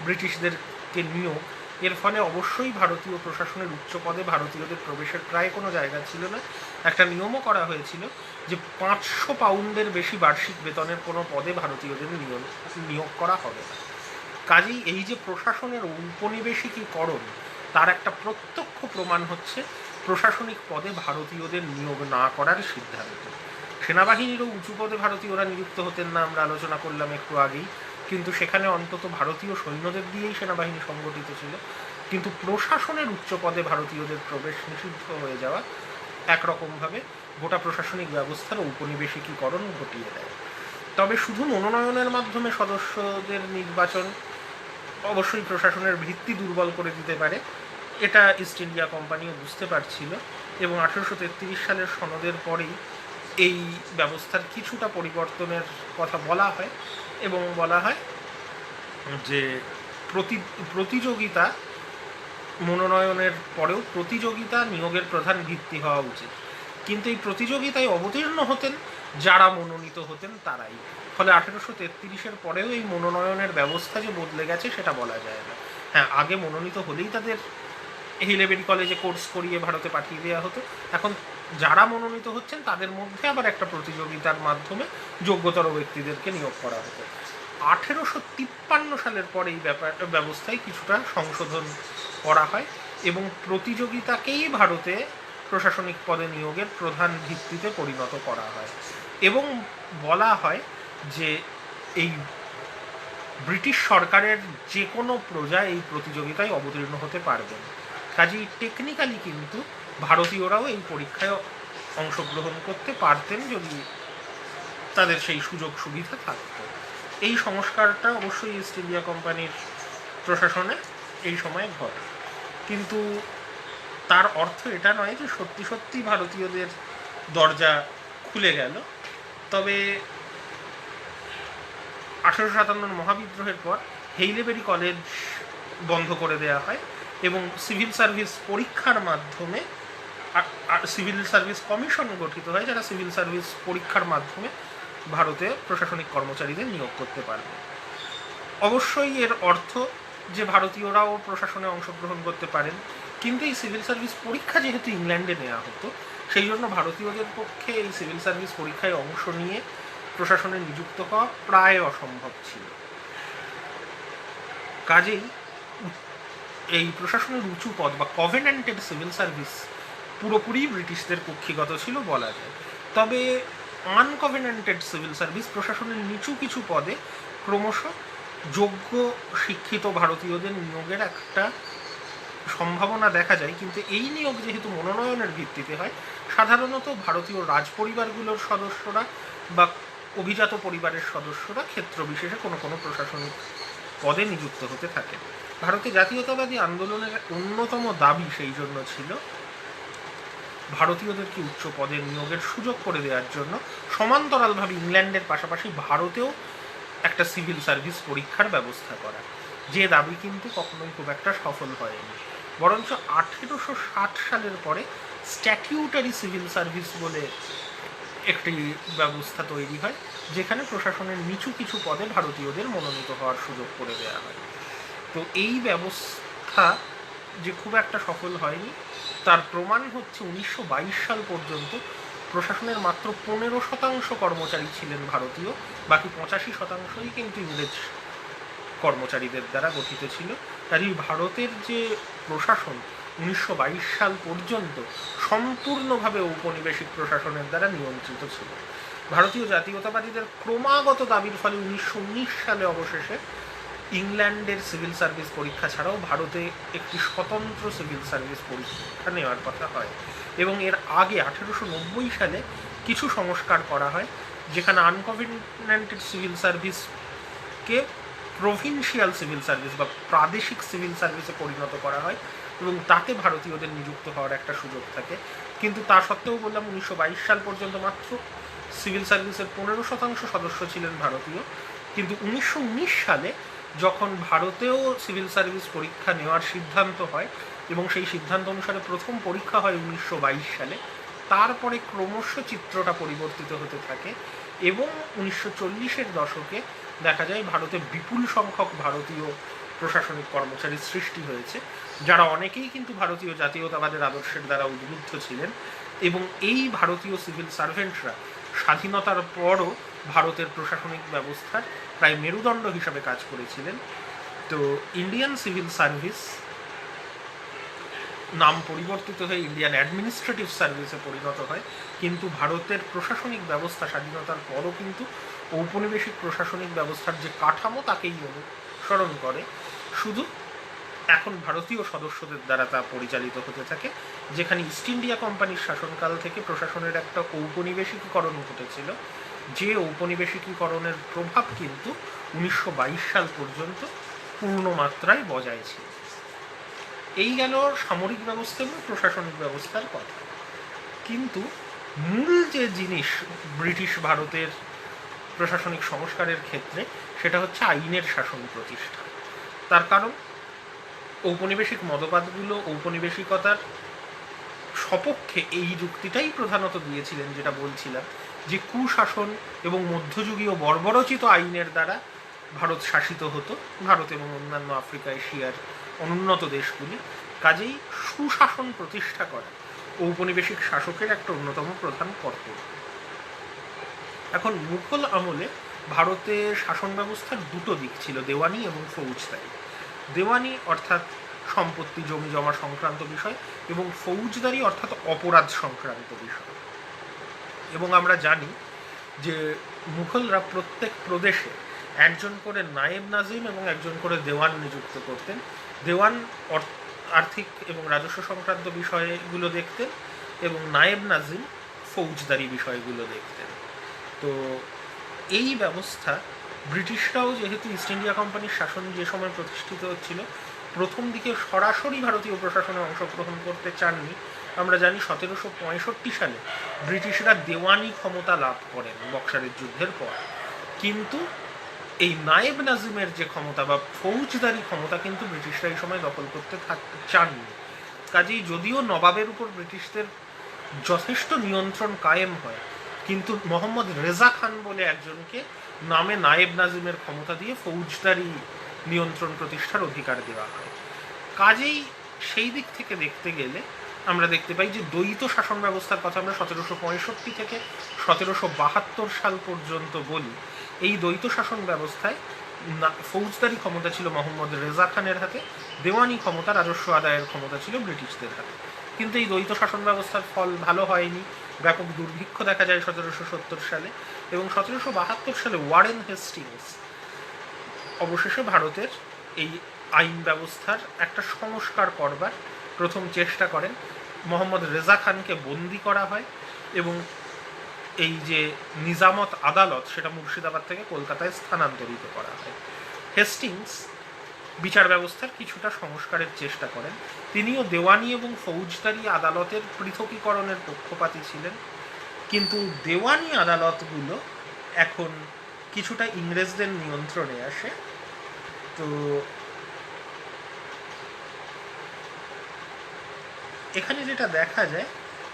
S1: ব্রিটিশদেরকে নিয়োগ, এর ফলে অবশ্যই ভারতীয় প্রশাসনের উচ্চ পদে ভারতীয়দের প্রবেশের প্রায় কোনো জায়গা ছিল না। একটা নিয়মও করা হয়েছিল যে 500 পাউন্ডের বেশি বার্ষিক বেতনের কোনো পদে ভারতীয়দের নিয়োগ করা হবে না। কাজেই এই যে প্রশাসনের ঔপনিবেশিকীকরণ, তার একটা প্রত্যক্ষ প্রমাণ হচ্ছে প্রশাসনিক পদে ভারতীয়দের নিয়োগ না করার সিদ্ধান্ত। সেনাবাহিনীরও উঁচু পদে ভারতীয়রা নিযুক্ত হতেন না, আমরা আলোচনা করলাম একটু আগেই, কিন্তু সেখানে অন্তত ভারতীয় সৈন্যদের দিয়েই সেনাবাহিনী সংগঠিত ছিল। কিন্তু প্রশাসনের উচ্চ পদে ভারতীয়দের প্রবেশ নিষিদ্ধ হয়ে যাওয়া একরকমভাবে গোটা প্রশাসনিক ব্যবস্থার ঔপনিবেশিকীকরণ ঘটিয়ে দেয়। তবে শুধু মনোনয়নের মাধ্যমে সদস্যদের নির্বাচন অবশ্যই প্রশাসনের ভিত্তি দুর্বল করে দিতে পারে, এটা ইস্ট ইন্ডিয়া কোম্পানিও বুঝতে পারছিল, এবং 1833 সালের সনদের পরেই এই ব্যবস্থার কিছুটা পরিবর্তনের কথা বলা হয়, এবং বলা হয় যে প্রতিযোগিতা মনোনয়নের পরেও প্রতিযোগিতা নিয়োগের প্রধান ভিত্তি হওয়া উচিত, কিন্তু এই প্রতিযোগিতায় অবতীর্ণ হতেন যারা মনোনীত হতেন তারাই। ফলে 1833-এর পরেও এই মনোনয়নের ব্যবস্থা যে বদলে গেছে সেটা বলা যায় না। হ্যাঁ, আগে মনোনীত হলেই তাদের হেইলেবেরি কলেজে কোর্স করিয়ে ভারতে পাঠিয়ে দেওয়া হতো, এখন যারা মনোনীত হচ্ছেন তাদের মধ্যে আবার একটা প্রতিযোগিতার মাধ্যমে যোগ্যতর ব্যক্তিদেরকে নিয়োগ করা হতো। 1853 সালের পর এই ব্যবস্থায় কিছুটা সংশোধন করা হয়, এবং প্রতিযোগিতাকেই ভারতে প্রশাসনিক পদে নিয়োগের প্রধান ভিত্তিতে পরিণত করা হয়, এবং বলা হয় যে এই ব্রিটিশ সরকারের যে কোনো প্রজা এই প্রতিযোগিতায় অবতীর্ণ হতে পারবেন। কাজেই টেকনিক্যালি কিন্তু ভারতীয়রাও এই পরীক্ষায় অংশগ্রহণ করতে পারতেন যদি তাদের সেই সুযোগ সুবিধা থাকত। এই সংস্কারটা অবশ্যই ইস্ট ইন্ডিয়া কোম্পানির প্রশাসনে এই সময় ঘটে, কিন্তু তার অর্থ এটা নয় যে সত্যি সত্যি ভারতীয়দের দরজা খুলে গেল। তবে 1857 মহাবিদ্রোহের পর হেইলেবেরি কলেজ বন্ধ করে দেওয়া হয়, এবং সিভিল সার্ভিস পরীক্ষার মাধ্যমে সিভিল সার্ভিস কমিশন গঠিত হয়, যারা সিভিল সার্ভিস পরীক্ষার মাধ্যমে ভারতে প্রশাসনিক কর্মচারীদের নিয়োগ করতে পারবে। অবশ্যই এর অর্থ যে ভারতীয়রাও প্রশাসনে অংশগ্রহণ করতে পারেন, কিন্তু এই সিভিল সার্ভিস পরীক্ষা যেহেতু ইংল্যান্ডে নেওয়া হতো, সেই জন্য ভারতীয়দের পক্ষে এই সিভিল সার্ভিস পরীক্ষায় অংশ নিয়ে প্রশাসনে নিযুক্ত হওয়া প্রায় অসম্ভব ছিল। কাজেই এই প্রশাসনের উঁচু পদ বা কভেন্যান্টেড সিভিল সার্ভিস পুরোপুরি ব্রিটিশদের কক্ষিগত ছিল বলা যায়। তবে আনকভেন্যান্টেড সিভিল সার্ভিস প্রশাসনের নিচু কিছু পদে ক্রমশ যোগ্য শিক্ষিত ভারতীয়দের নিয়োগের একটা সম্ভাবনা দেখা যায়, কিন্তু এই নিয়োগ যেহেতু মনোনয়নের ভিত্তিতে হয়, সাধারণত ভারতীয় রাজপরিবারগুলোর সদস্যরা বা অভিজাত পরিবারের সদস্যরা ক্ষেত্র বিশেষে কোনো কোনো প্রশাসনিক পদে নিযুক্ত হতে থাকে। ভারতে জাতীয়তাবাদী আন্দোলনের অন্যতম দাবি সেই জন্য ছিল ভারতীয়দেরকে উচ্চ পদে নিয়োগের সুযোগ করে দেওয়ার জন্য সমান্তরালভাবে ইংল্যান্ডের পাশাপাশি ভারতেও একটা সিভিল সার্ভিস পরীক্ষার ব্যবস্থা করা, যে দাবি কিন্তু কখনোই খুব একটা সফল হয়নি। বরঞ্চ 1860 সালের পরে স্ট্যাটিউটারি সিভিল সার্ভিস বলে একটি ব্যবস্থা তৈরি হয়, যেখানে প্রশাসনের নিচু কিছু পদে ভারতীয়দের মনোনীত হওয়ার সুযোগ করে দেওয়া হয়। তো এই ব্যবস্থা যে খুব একটা সফল হয়নি তার প্রমাণ হচ্ছে 1922 সাল পর্যন্ত প্রশাসনের মাত্র 15% কর্মচারী ছিলেন ভারতীয়, বাকি 85%ই কিন্তু ইংরেজ কর্মচারীদের দ্বারা গঠিত ছিল। তাই ভারতের যে প্রশাসন 1922 সাল পর্যন্ত সম্পূর্ণভাবে ঔপনিবেশিক প্রশাসনের দ্বারা নিয়ন্ত্রিত ছিল। ভারতীয় জাতীয়তাবাদীদের ক্রমাগত দাবির ফলে 1919 সালে অবশেষে ইংল্যান্ডের সিভিল সার্ভিস পরীক্ষা ছাড়াও ভারতে একটি স্বতন্ত্র সিভিল সার্ভিস পরীক্ষা নেওয়ার কথা হয়, এবং এর আগে 1890 সালে কিছু সংস্কার করা হয়, যেখানে আনকভেন্যান্টেড সিভিল সার্ভিসকে প্রভিন্সিয়াল সিভিল সার্ভিস বা প্রাদেশিক সিভিল সার্ভিসে পরিণত করা হয় এবং তাতে ভারতীয়দের নিযুক্ত হওয়ার একটা সুযোগ থাকে। কিন্তু তা সত্ত্বেও বললাম 1922 সাল পর্যন্ত মাত্র সিভিল সার্ভিসের 15% সদস্য ছিলেন ভারতীয়। কিন্তু 1919 সালে যখন ভারতেও সিভিল সার্ভিস পরীক্ষা নেওয়ার সিদ্ধান্ত হয় এবং সেই সিদ্ধান্ত অনুসারে প্রথম পরীক্ষা হয় 1922 সালে, তারপরে ক্রমশ চিত্রটা পরিবর্তিত হতে থাকে এবং 1940-এর দশকে দেখা যায় ভারতে বিপুল সংখ্যক ভারতীয় প্রশাসনিক কর্মচারীর সৃষ্টি হয়েছে, যারা অনেকেই কিন্তু ভারতীয় জাতীয়তাবাদের আদর্শের দ্বারা উদ্বুদ্ধ ছিলেন, এবং এই ভারতীয় সিভিল সার্ভেন্টরা স্বাধীনতার পরও ভারতের প্রশাসনিক ব্যবস্থার প্রায় মেরুদণ্ড হিসাবে কাজ করেছিলেন। তো ইন্ডিয়ান সিভিল সার্ভিস নাম পরিবর্তিত হয়ে ইন্ডিয়ান অ্যাডমিনিস্ট্রেটিভ সার্ভিসে পরিণত হয়, কিন্তু ভারতের প্রশাসনিক ব্যবস্থা স্বাধীনতার পরও কিন্তু ঔপনিবেশিক প্রশাসনিক ব্যবস্থার যে কাঠামো তাকেই অনুসরণ করে, শুধু এখন ভারতীয় সদস্যদের দ্বারা তা পরিচালিত হতে থাকে, যেখানে ইস্ট ইন্ডিয়া কোম্পানির শাসনকাল থেকে প্রশাসনের একটা ঔপনিবেশিকীকরণ ঘটেছিল, যে ঔপনিবেশিকীকরণের প্রভাব কিন্তু 1922 সাল পর্যন্ত পূর্ণ মাত্রায় বজায় ছিল। এই গেল সামরিক ব্যবস্থা এবং প্রশাসনিক ব্যবস্থার কথা। কিন্তু মূল যে জিনিস ব্রিটিশ ভারতের প্রশাসনিক সংস্কারের ক্ষেত্রে, সেটা হচ্ছে আইনের শাসন প্রতিষ্ঠা। তার কারণ ঔপনিবেশিক মতবাদগুলো ঔপনিবেশিকতার সপক্ষে এই যুক্তিটাই প্রধানত দিয়েছিলেন, যেটা বলছিলাম, যে কুশাসন এবং মধ্যযুগীয় বর্বরচিত আইনের দ্বারা ভারত শাসিত হতো, ভারত এবং অন্যান্য আফ্রিকা এশিয়ার অনুন্নত দেশগুলি, কাজেই সুশাসন প্রতিষ্ঠা করা ঔপনিবেশিক শাসকের একটা অন্যতম প্রধান কর্তব্য। এখন মুঘল আমলে ভারতের শাসন ব্যবস্থার দুটো দিক ছিল, দেওয়ানি এবং ফৌজদারি। দেওয়ানি অর্থাৎ সম্পত্তি জমি জমা সংক্রান্ত বিষয়, এবং ফৌজদারি অর্থাৎ অপরাধ সংক্রান্ত বিষয়। এবং আমরা জানি যে মুঘলরা প্রত্যেক প্রদেশে একজন করে নায়েব নাজিম এবং একজন করে দেওয়ান নিযুক্ত করতেন। দেওয়ান আর্থিক এবং রাজস্ব সংক্রান্ত বিষয়গুলো দেখতেন এবং নায়েব নাজিম ফৌজদারি বিষয়গুলো দেখতেন। তো এই ব্যবস্থা ব্রিটিশরাও, যেহেতু ইস্ট ইন্ডিয়া কোম্পানির শাসন যে সময় প্রতিষ্ঠিত হচ্ছিল, প্রথম দিকে সরাসরি ভারতীয় প্রশাসনে অংশগ্রহণ করতে চাননি। আমরা জানি 1765 সালে ব্রিটিশরা দেওয়ানি ক্ষমতা লাভ করেন বক্সারের যুদ্ধের পর, কিন্তু এই নায়েব নাজিমের যে ক্ষমতা বা ফৌজদারি ক্ষমতা কিন্তু ব্রিটিশরা এই সময় দখল করতে চাননি। কাজেই যদিও নবাবের উপর ব্রিটিশদের যথেষ্ট নিয়ন্ত্রণ কায়েম হয়, কিন্তু মোহাম্মদ রেজা খান বলে একজনকে নামে নায়েব নাজিমের ক্ষমতা দিয়ে ফৌজদারি নিয়ন্ত্রণ প্রতিষ্ঠার অধিকার দেওয়া হয়। কাজেই সেই দিক থেকে দেখতে গেলে আমরা দেখতে পাই যে দ্বৈত শাসন ব্যবস্থার কথা আমরা 1765 থেকে 1772 সাল পর্যন্ত বলি। এই দ্বৈত শাসন ব্যবস্থায় ফৌজদারি ক্ষমতা ছিল মোহাম্মদ রেজা খানের হাতে, দেওয়ানি ক্ষমতা, রাজস্ব আদায়ের ক্ষমতা ছিল ব্রিটিশদের হাতে। কিন্তু এই দ্বৈত শাসন ব্যবস্থার ফল ভালো হয়নি, ব্যাপক দুর্ভিক্ষ দেখা যায় 1770 সালে, এবং 1772 সালে ওয়ারেন হেস্টিংস অবশেষে ভারতের এই আইন ব্যবস্থার একটা সংস্কার করবার প্রথম চেষ্টা করেন। মোহাম্মদ রেজা খানকে বন্দি করা হয় এবং এই যে নিজামত আদালত সেটা মুর্শিদাবাদ থেকে কলকাতায় স্থানান্তরিত করা হয়। হেস্টিংস বিচার ব্যবস্থার কিছুটা সংস্কারের চেষ্টা করেন। তিনিও দেওয়ানি এবং ফৌজদারি আদালতের পৃথকীকরণের পক্ষপাতী ছিলেন, কিন্তু দেওয়ানি আদালতগুলো এখন কিছুটা ইংরেজদের নিয়ন্ত্রণে আসে। তো এখানে যেটা দেখা যায়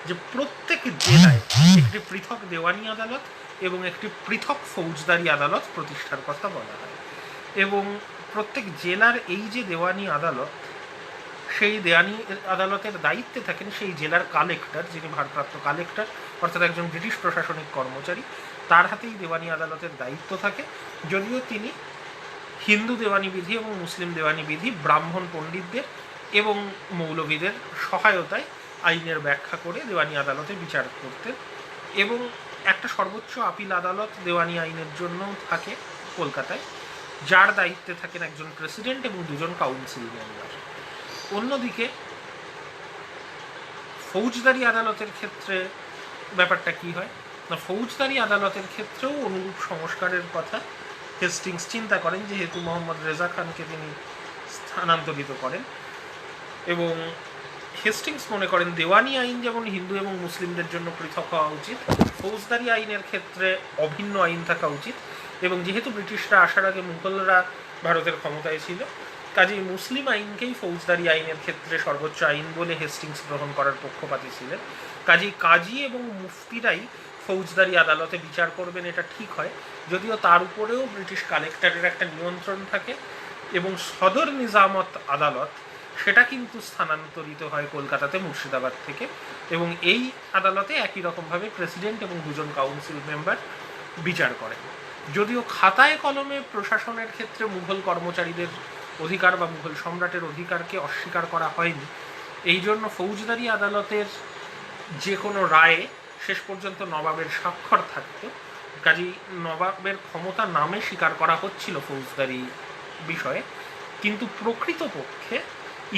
S1: যে প্রত্যেক জেলায় একটি পৃথক দেওয়ানি আদালত এবং একটি পৃথক ফৌজদারি আদালত প্রতিষ্ঠার কথা বলা হয়, এবং প্রত্যেক জেলার এই যে দেওয়ানি আদালত, সেই দেওয়ানি আদালতের দায়িত্বে থাকেন সেই জেলার কালেক্টর, যিনি ভারপ্রাপ্ত কালেক্টর অর্থাৎ একজন ব্রিটিশ প্রশাসনিক কর্মচারী, তার হাতেই দেওয়ানি আদালতের দায়িত্ব থাকে। যদিও তিনি হিন্দু দেওয়ানি বিধি এবং মুসলিম দেওয়ানি বিধি ব্রাহ্মণ পণ্ডিতদের এবং মৌলবীদের সহায়তায় আইনের ব্যাখ্যা করে দেওয়ানি আদালতে বিচার করতেন, এবং একটা সর্বোচ্চ আপিল আদালত দেওয়ানি আইনের জন্যও থাকে কলকাতায়, যার দায়িত্বে থাকেন একজন প্রেসিডেন্ট এবং দুজন কাউন্সিল মেম্বার। অন্যদিকে ফৌজদারি আদালতের ক্ষেত্রে ব্যাপারটা কি হয় না, ফৌজদারি আদালতের ক্ষেত্রেও অনুরূপ সংস্কারের কথা হেস্টিংস চিন্তা করেন, যেহেতু মোহাম্মদ রেজা খানকে তিনি স্থানান্তরিত করেন, এবং হেস্টিংস মনে করেন দেওয়ানি আইন যেমন হিন্দু এবং মুসলিমদের জন্য পৃথক হওয়া উচিত, ফৌজদারি আইনের ক্ষেত্রে অভিন্ন আইন থাকা উচিত, এবং যেহেতু ব্রিটিশরা আসার আগে মুঘলরা ভারতের ক্ষমতায় ছিল, কাজেই মুসলিম আইনকেই ফৌজদারি আইনের ক্ষেত্রে সর্বোচ্চ আইন বলে হেস্টিংস গ্রহণ করার পক্ষপাতী ছিলেন। কাজেই কাজী এবং মুফতিরাই ফৌজদারি আদালতে বিচার করবেন, এটা ঠিক হয়, যদিও তার উপরেও ব্রিটিশ কালেক্টরের একটা নিয়ন্ত্রণ থাকে, এবং সদর নিজামত আদালত সেটা কিন্তু স্থানান্তরিত হয় কলকাতাতে মুর্শিদাবাদ থেকে, এবং এই আদালতে একই রকমভাবে প্রেসিডেন্ট এবং দুজন কাউন্সিল মেম্বার বিচার করেন। যদিও খাতায় কলমে প্রশাসনের ক্ষেত্রে মুঘল কর্মচারীদের অধিকার বা মুঘল সম্রাটের অধিকারকে অস্বীকার করা হয়নি, এই জন্য ফৌজদারি আদালতের যে কোনো রায়ে শেষ পর্যন্ত নবাবের স্বাক্ষর থাকত, কাজেই নবাবের ক্ষমতা নামে স্বীকার করা হচ্ছিল ফৌজদারি বিষয়ে, কিন্তু প্রকৃতপক্ষে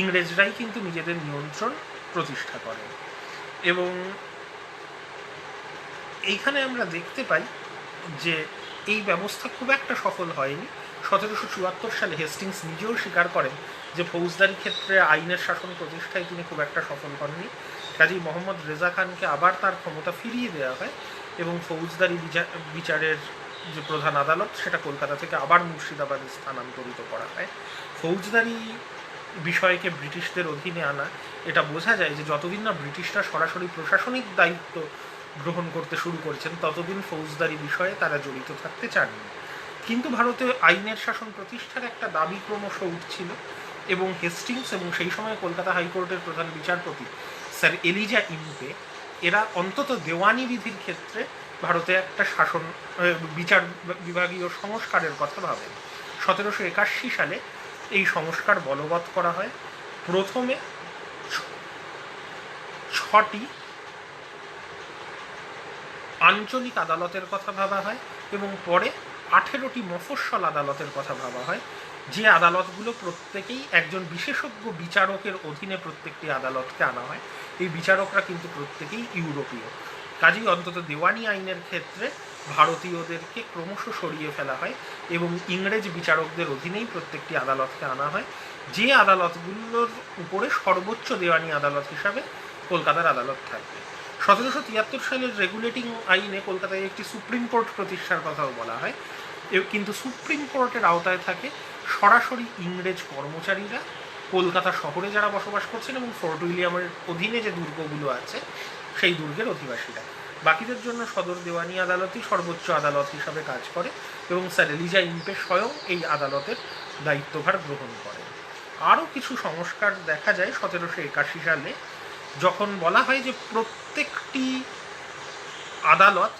S1: ইংরেজরাই কিন্তু নিজেদের নিয়ন্ত্রণ প্রতিষ্ঠা করেন। এবং এইখানে আমরা দেখতে পাই যে এই ব্যবস্থা খুব একটা সফল হয়নি। 1774 সালে হেস্টিংস নিজেও স্বীকার করেন যে ফৌজদারি ক্ষেত্রে আইনের শাসন প্রতিষ্ঠায় তিনি খুব একটা সফল হননি, কাজেই মোহাম্মদ রেজা খানকে আবার তার ক্ষমতা ফিরিয়ে দেওয়া হয়, এবং ফৌজদারি বিচারের যে প্রধান আদালত সেটা কলকাতা থেকে আবার মুর্শিদাবাদে স্থানান্তরিত করা হয়। ফৌজদারি বিষয়কে ব্রিটিশদের অধীনে আনা, এটা বোঝা যায় যে যতদিন না ব্রিটিশরা সরাসরি প্রশাসনিক দায়িত্ব গ্রহণ করতে শুরু করেছেন ততদিন ফৌজদারি বিষয়ে তারা জড়িত থাকতে চাননি। কিন্তু ভারতে আইনের শাসন প্রতিষ্ঠার একটা দাবি ক্রমশ উঠছিল, এবং হেস্টিংস এবং সেই সময় কলকাতা হাইকোর্টের প্রধান বিচারপতি স্যার এলিজা ইম্পে এরা অন্তত দেওয়ানি বিধির ক্ষেত্রে ভারতে একটা শাসন বিচার বিভাগীয় সংস্কারের কথা ভাবেন। 1781 সালে এই সংস্কার বলবৎ করা হয়। প্রথমে 6টি আঞ্চলিক আদালতের কথা ভাবা হয়, এবং পরে 18টি মফস্বল আদালতের কথা ভাবা হয়, যে আদালতগুলো প্রত্যেকেই একজন বিশেষজ্ঞ বিচারকের অধীনে প্রত্যেকটি আদালতকে আনা হয়। এই বিচারকরা কিন্তু প্রত্যেকেই ইউরোপীয়, কাজেই অন্তত দেওয়ানি আইনের ক্ষেত্রে ভারতীয়দেরকে ক্রমশ সরিয়ে ফেলা হয়, এবং ইংরেজ বিচারকদের অধীনেই প্রত্যেকটি আদালতকে আনা হয়, যে আদালতগুলোর উপরে সর্বোচ্চ দেওয়ানি আদালত হিসাবে কলকাতার আদালত থাকবে। 1773 সালের রেগুলেটিং আইনে কলকাতায় একটি সুপ্রিম কোর্ট প্রতিষ্ঠার কথাও বলা হয়, কিন্তু সুপ্রিম কোর্টের আওতায় থাকে সরাসরি ইংরেজ কর্মচারীরা, কলকাতা শহরে যারা বসবাস করছেন এবং ফোর্ট উইলিয়ামের অধীনে যে দুর্গগুলো আছে সেই দুর্গের অধিবাসীরা। বাকিদের জন্য সদর দেওয়ানি আদালতই সর্বোচ্চ আদালত হিসাবে কাজ করে, এবং স্যার এলিজা ইম্পে স্বয়ং এই আদালতের দায়িত্বভার গ্রহণ করেন। আরও কিছু সংস্কার দেখা যায় 1781 সালে, যখন বলা হয় যে প্রত্যেকটি আদালত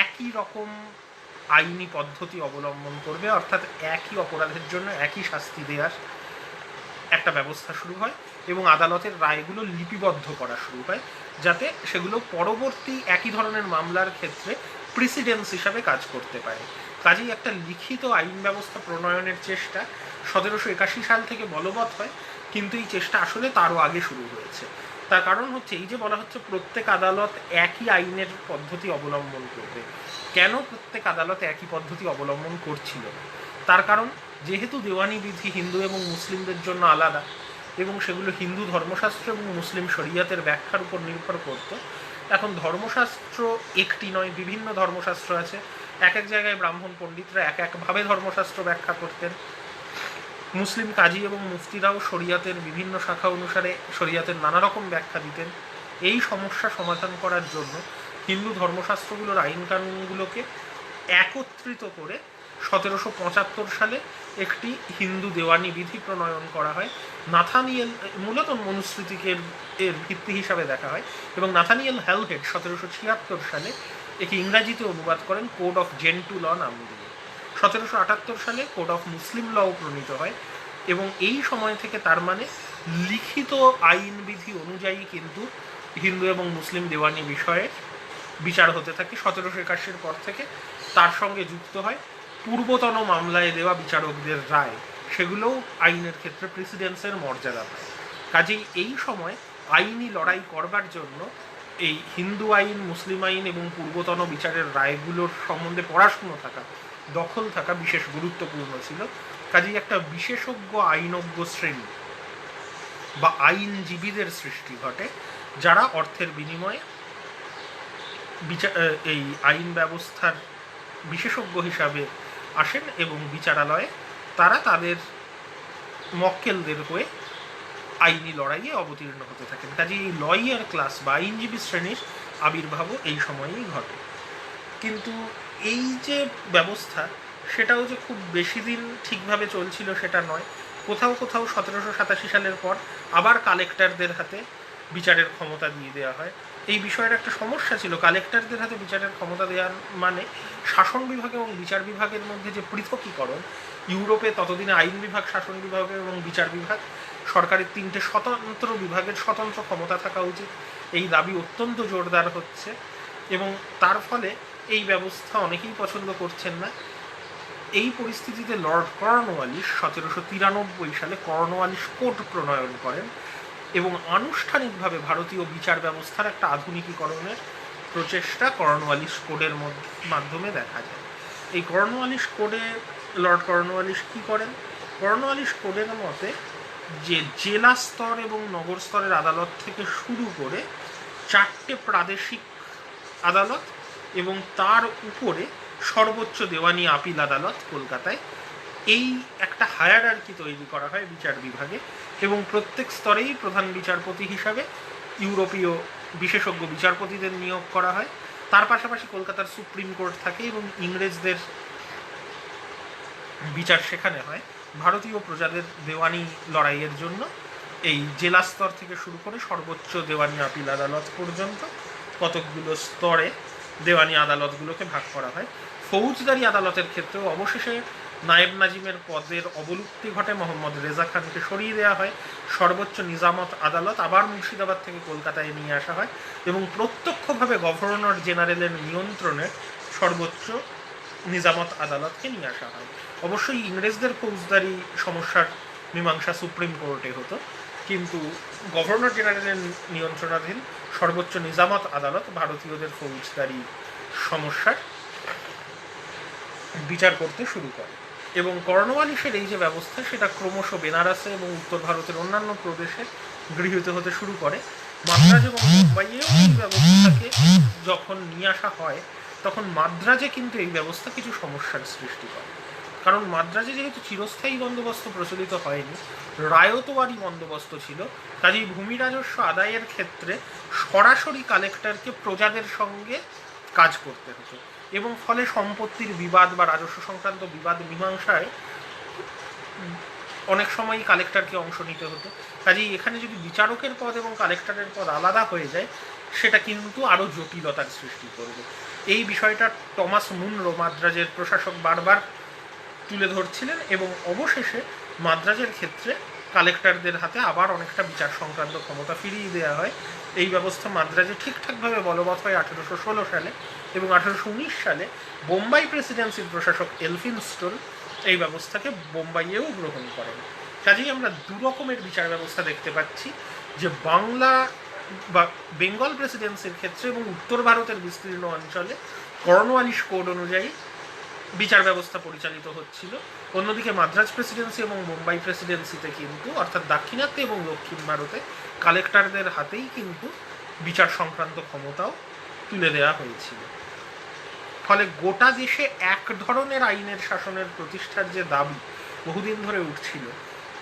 S1: একই রকম আইনি পদ্ধতি অবলম্বন করবে, অর্থাৎ একই অপরাধের জন্য একই শাস্তি দেওয়ার একটা ব্যবস্থা শুরু হয় এবং আদালতের রায়গুলো লিপিবদ্ধ করা শুরু হয়, যাতে সেগুলো পরবর্তী একই ধরনের মামলার ক্ষেত্রে প্রিসিডেন্স হিসাবে কাজ করতে পারে। কাজেই একটা লিখিত আইন ব্যবস্থা প্রণয়নের চেষ্টা 1781 সাল থেকে বলবৎ হয়, কিন্তু এই চেষ্টা আসলে তারও আগে শুরু হয়েছে। তার কারণ হচ্ছে এই যে বলা হচ্ছে প্রত্যেক আদালত একই আইনের পদ্ধতি অবলম্বন করবে। কেন প্রত্যেক আদালত একই পদ্ধতি অবলম্বন করছিল? তার কারণ যেহেতু দেওয়ানি বিধি হিন্দু এবং মুসলিমদের জন্য আলাদা এবং সেগুলো হিন্দু ধর্মশাস্ত্র এবং মুসলিম শরিয়াতের ব্যাখ্যার উপর নির্ভর করত। এখন ধর্মশাস্ত্র একটি নয়, বিভিন্ন ধর্মশাস্ত্র আছে। এক এক জায়গায় ব্রাহ্মণ পণ্ডিতরা এক একভাবে ধর্মশাস্ত্র ব্যাখ্যা করতেন। মুসলিম কাজী এবং মুফতিরাও শরিয়াতের বিভিন্ন শাখা অনুসারে শরিয়াতের নানা রকম ব্যাখ্যা দিতেন। এই সমস্যা সমাধান করার জন্য হিন্দু ধর্মশাস্ত্রগুলোর আইন কানুনগুলোকে একত্রিত করে 1775 সালে একটি হিন্দু দেওয়ানি বিধি প্রণয়ন করা হয়। নাথানিয়েল মূলত মনুস্মৃতিকে এর ভিত্তি হিসাবে দেখা হয় এবং নাথানিয়েল হ্যালহেড 1776 সালে একে ইংরাজিতে অনুবাদ করেন কোড অফ জেন্টু ল নাম দিয়ে। 1778 সালে কোড অফ মুসলিম লও প্রণীত হয় এবং এই সময় থেকে তার মানে লিখিত আইন বিধি অনুযায়ী কিন্তু হিন্দু এবং মুসলিম দেওয়ানি বিষয়ে বিচার হতে থাকে। 1781 পর থেকে তার সঙ্গে যুক্ত হয় পূর্বতন মামলায় দেওয়া বিচারকদের রায়, সেগুলোও আইনের ক্ষেত্রে প্রেসিডেন্সের মর্যাদা পায়। কাজেই এই সময় আইনি লড়াই করবার জন্য এই হিন্দু আইন, মুসলিম আইন এবং পূর্বতন বিচারের রায়গুলোর সম্বন্ধে পড়াশুনো থাকা, দখল থাকা বিশেষ গুরুত্বপূর্ণ ছিল। কাজেই একটা বিশেষজ্ঞ আইনজ্ঞ শ্রেণী বা আইনজীবীদের সৃষ্টি ঘটে, যারা অর্থের বিনিময়ে এই আইন ব্যবস্থার বিশেষজ্ঞ হিসাবে আসেন এবং বিচারালয়ে তারা তাদের মক্কেলদের হয়ে আইনি লড়াইয়ে অবতীর্ণ হতে থাকেন। কাজে এই লয়ার ক্লাস বা আইনজীবী শ্রেণীর আবির্ভাবও এই সময়েই ঘটে। কিন্তু এই যে ব্যবস্থা, সেটাও যে খুব বেশি দিন ঠিকভাবে চলছিল সেটা নয়। কোথাও কোথাও 1787 সালের পর আবার কালেক্টরদের হাতে বিচারের ক্ষমতা দিয়ে দেওয়া হয়। এই বিষয়ের একটা সমস্যা ছিল, কালেক্টরদের হাতে বিচারের ক্ষমতা দেওয়ার মানে শাসন বিভাগ এবং বিচার বিভাগের মধ্যে যে পৃথকীকরণ। ইউরোপে ততদিনে আইন বিভাগ, শাসন বিভাগ এবং বিচার বিভাগ, সরকারের 3টে স্বতন্ত্র বিভাগের স্বতন্ত্র ক্ষমতা থাকা উচিত, এই দাবি অত্যন্ত জোরদার হচ্ছে এবং তার ফলে এই ব্যবস্থা অনেকেই পছন্দ করছেন না। এই পরিস্থিতিতে লর্ড কর্নওয়ালিস 1793 সালে কর্নওয়ালিস কোড প্রণয়ন করেন এবং আনুষ্ঠানিকভাবে ভারতীয় বিচার ব্যবস্থার একটা আধুনিকীকরণের প্রচেষ্টা কর্নওয়ালিস কোডের মাধ্যমে দেখা যায়। এই কর্নওয়ালিস কোডে লর্ড কর্নওয়ালিস কী করেন? কর্নওয়ালিস কোডের মতে যে জেলা স্তর এবং নগর স্তরের আদালত থেকে শুরু করে 4টে প্রাদেশিক আদালত এবং তার উপরে সর্বোচ্চ দেওয়ানি আপিল আদালত কলকাতায়, এই একটা হায়ারার্কি তৈরি করা হয় বিচার বিভাগে এবং প্রত্যেক স্তরেই প্রধান বিচারপতি হিসাবে ইউরোপীয় বিশেষজ্ঞ বিচারপতিদের নিয়োগ করা হয়। তার পাশাপাশি কলকাতার সুপ্রিম কোর্ট থাকে এবং ইংরেজদের বিচার সেখানে হয়। ভারতীয় প্রজাদের দেওয়ানি লড়াইয়ের জন্য এই জেলা স্তর থেকে শুরু করে সর্বোচ্চ দেওয়ানি আপিল আদালত পর্যন্ত কতকগুলো স্তরে দেওয়ানি আদালতগুলোকে ভাগ করা হয়। ফৌজদারি আদালতের ক্ষেত্রেও অবশেষে নায়েব নাজিমের পদের অবলুপ্তি ঘটে, মোহাম্মদ রেজা খানকে সরিয়ে দেওয়া হয়। সর্বোচ্চ নিজামত আদালত আবার মুর্শিদাবাদ থেকে কলকাতায় নিয়ে আসা হয় এবং প্রত্যক্ষভাবে গভর্নর জেনারেলের নিয়ন্ত্রণে সর্বোচ্চ নিজামত আদালতকে নিয়ে আসা হয়। অবশ্যই ইংরেজদের ফৌজদারি সমস্যার মীমাংসা সুপ্রিম কোর্টে হতো, কিন্তু গভর্নর জেনারেলের নিয়ন্ত্রণাধীন সর্বোচ্চ নিজামত আদালত ভারতীয়দের ফৌজদারি সমস্যার বিচার করতে শুরু করে এবং কর্নওয়ালিসের এই যে ব্যবস্থা, সেটা ক্রমশ বেনারসে এবং উত্তর ভারতের অন্যান্য প্রদেশে গৃহীত হতে শুরু করে। মাদ্রাজ এবং মুম্বাইয়েও এই ব্যবস্থাকে যখন নিয়ে আসা হয়, তখন মাদ্রাজে কিন্তু এই ব্যবস্থা কিছু সমস্যার সৃষ্টি করে। কারণ মাদ্রাজে যেহেতু চিরস্থায়ী বন্দোবস্ত প্রচলিত হয়নি, রায়তওয়ারি বন্দোবস্ত ছিল, কাজেই ভূমি রাজস্ব আদায়ের ক্ষেত্রে সরাসরি কালেক্টরকে প্রজাদের সঙ্গে কাজ করতে হতো এবং ফলে সম্পত্তির বিবাদ বা রাজস্ব সংক্রান্ত বিবাদ মীমাংসায় অনেক সময়ই কালেক্টরকে অংশ নিতে হতো। কাজেই এখানে যদি বিচারকের পদ এবং কালেক্টরের পদ আলাদা হয়ে যায়, সেটা কিন্তু আরও জটিলতার সৃষ্টি করবে। এই বিষয়টা টমাস মুনরো মাদ্রাজের প্রশাসক বারবার তুলে ধরছিলেন এবং অবশেষে মাদ্রাজের ক্ষেত্রে কালেক্টরদের হাতে আবার অনেকটা বিচার সংক্রান্ত ক্ষমতা ফিরিয়ে দেওয়া হয়। এই ব্যবস্থা মাদ্রাজে ঠিকঠাকভাবে বলবৎ হয় 1816 সালে এবং 1819 সালে বোম্বাই প্রেসিডেন্সির প্রশাসক এলফিনস্টোন এই ব্যবস্থাকে বোম্বাইয়েও গ্রহণ করেন। কাজেই আমরা দু রকমের বিচার ব্যবস্থা দেখতে পাচ্ছি, যে বাংলা বা বেঙ্গল প্রেসিডেন্সির ক্ষেত্রে এবং উত্তর ভারতের বিস্তীর্ণ অঞ্চলে কর্নওয়ালিস কোড অনুযায়ী বিচার ব্যবস্থা পরিচালিত হচ্ছিল। অন্যদিকে মাদ্রাজ প্রেসিডেন্সি এবং মুম্বাই প্রেসিডেন্সিতে কিন্তু, অর্থাৎ দাক্ষিণাত্যে এবং দক্ষিণ ভারতে কালেক্টরদের হাতেই কিন্তু বিচার সংক্রান্ত ক্ষমতাও তুলে দেওয়া হয়েছিল। ফলে গোটা দেশে এক ধরনের আইনের শাসনের প্রতিষ্ঠার যে দাবি বহুদিন ধরে উঠছিল,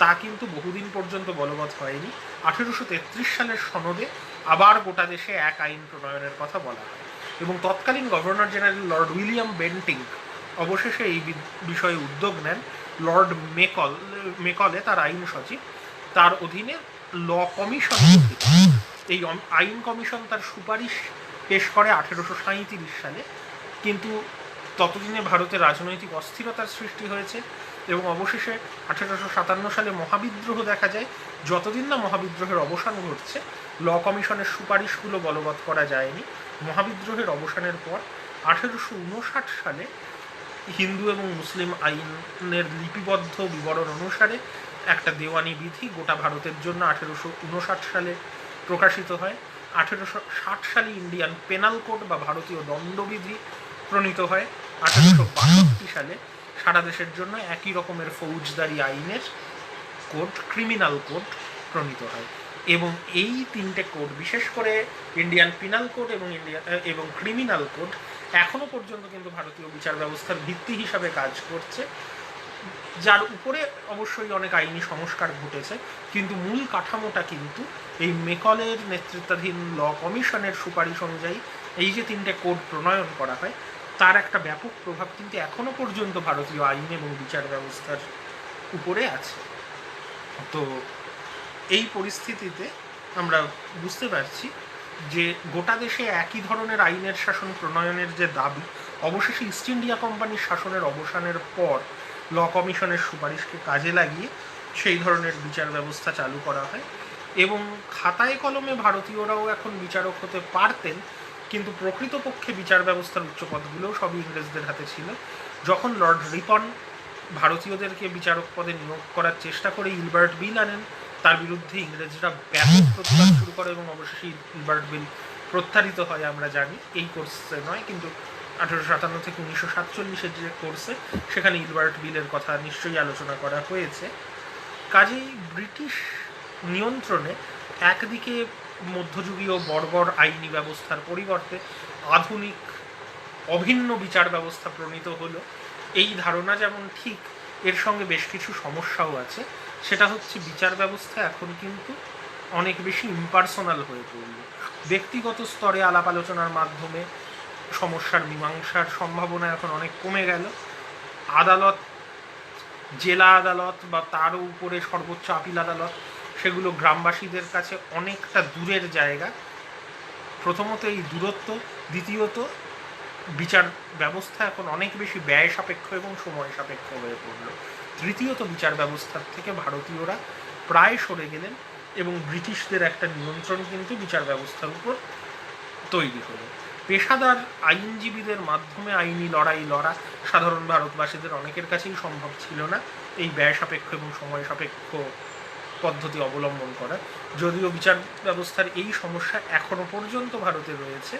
S1: তা কিন্তু বহুদিন পর্যন্ত বলবৎ হয়নি। 1833 সালের সনদে আবার গোটা দেশে এক আইন প্রণয়নের কথা বলা হয় এবং তৎকালীন governor general Lord William Bentinck অবশেষে এই বিষয়ে উদ্যোগ নেন। লর্ড মেকলে তার আইন সচিব, তার অধীনে ল কমিশন গঠিত। এই আইন কমিশন তার সুপারিশ পেশ করে 1837 সালে, কিন্তু ততদিনে ভারতে রাজনৈতিক অস্থিরতার সৃষ্টি হয়েছে এবং অবশেষে 1857 সালে মহাবিদ্রোহ দেখা যায়। যতদিন না মহাবিদ্রোহের অবসান ঘটছে, ল কমিশনের সুপারিশগুলো বলবৎ করা যায়নি। মহাবিদ্রোহের অবসানের পর 1859 সালে হিন্দু এবং মুসলিম আইনের লিপিবদ্ধ বিবরণ অনুসারে একটা দেওয়ানি বিধি গোটা ভারতের জন্য 1859 সালে প্রকাশিত হয়। 1860 সালে ইন্ডিয়ান পেনাল কোড বা ভারতীয় দণ্ডবিধি প্রণীত হয়। 1862 সালে সারা দেশের জন্য একই রকমের ফৌজদারি আইনের কোড, ক্রিমিনাল কোড প্রণীত হয় এবং এই তিনটে কোড, বিশেষ করে ইন্ডিয়ান পিনাল কোড এবং ক্রিমিনাল কোড, এখনো পর্যন্ত কিন্তু ভারতীয় বিচার ব্যবস্থার ভিত্তি হিসাবে কাজ করছে, যার উপরে অবশ্যই অনেক আইনি সংস্কার ঘটেছে, কিন্তু মূল কাঠামোটা কিন্তু এই মেকলের নেতৃত্বাধীন ল কমিশনের সুপারিশ অনুযায়ী এই যে তিনটে কোড প্রণয়ন করা হয়, তার একটা ব্যাপক প্রভাব কিন্তু এখনো পর্যন্ত ভারতীয় আইন এবং বিচার ব্যবস্থার উপরে আছে। তো এই পরিস্থিতিতে আমরা বুঝতে পারছি যে গোটা দেশে একই ধরনের আইনের শাসন প্রণয়নের যে দাবি, অবশেষে ইস্ট ইন্ডিয়া কোম্পানির শাসনের অবসানের পর ল কমিশনের সুপারিশকে কাজে লাগিয়ে সেই ধরনের বিচার ব্যবস্থা চালু করা হয় এবং খাতায় কলমে ভারতীয়রাও এখন বিচারক হতে পারতেন, কিন্তু প্রকৃতপক্ষে বিচার ব্যবস্থার উচ্চপদগুলোও সবই ইংরেজদের হাতে ছিল। যখন লর্ড রিপন ভারতীয়দেরকে বিচারক পদে নিয়োগ করার চেষ্টা করে ইলবার্ট বিল আনেন, তার বিরুদ্ধে ইংরেজরা ব্যাপক প্রতিবাদ শুরু করে এবং অবশেষে ইলবার্ট বিল প্রত্যারিত হয়। আমরা জানি এই কোর্সে নয়, কিন্তু 1857 থেকে 1947 যে কোর্সে, সেখানে ইলবার্ট বিলের কথা নিশ্চয়ই আলোচনা করা হয়েছে। কাজেই ব্রিটিশ নিয়ন্ত্রণে একদিকে মধ্যযুগীয় বর্বর আইনি ব্যবস্থার পরিবর্তে আধুনিক অভিন্ন বিচার ব্যবস্থা প্রণীত হলো, এই ধারণা যেমন ঠিক, এর সঙ্গে বেশ কিছু সমস্যাও আছে। সেটা হচ্ছে বিচার ব্যবস্থা এখন কিন্তু অনেক বেশি ইম্পার্সোনাল হয়ে পড়ল। ব্যক্তিগত স্তরে আলাপ আলোচনার মাধ্যমে সমস্যার মীমাংসার সম্ভাবনা এখন অনেক কমে গেল। আদালত, জেলা আদালত বা তার উপরে সর্বোচ্চ আপিল আদালত, সেগুলো গ্রামবাসীদের কাছে অনেকটা দূরের জায়গা। প্রথমত এই দূরত্ব, দ্বিতীয়ত বিচার ব্যবস্থা এখন অনেক বেশি ব্যয় সাপেক্ষ এবং সময় সাপেক্ষ হয়ে পড়ল। তৃতীয়ত বিচার ব্যবস্থার থেকে ভারতীয়রা প্রায় সরে গেলেন এবং ব্রিটিশদের একটা নিয়ন্ত্রণ কিন্তু বিচার ব্যবস্থার উপর তৈরি হলো। পেশাদার আইনজীবীদের মাধ্যমে আইনি লড়াই লড়া সাধারণ ভারতবাসীদের অনেকের কাছেই সম্ভব ছিল না এই ব্যয় সাপেক্ষ এবং সময় সাপেক্ষ পদ্ধতি অবলম্বন করা। যদিও বিচার ব্যবস্থার এই সমস্যা এখনো পর্যন্ত ভারতে রয়েছে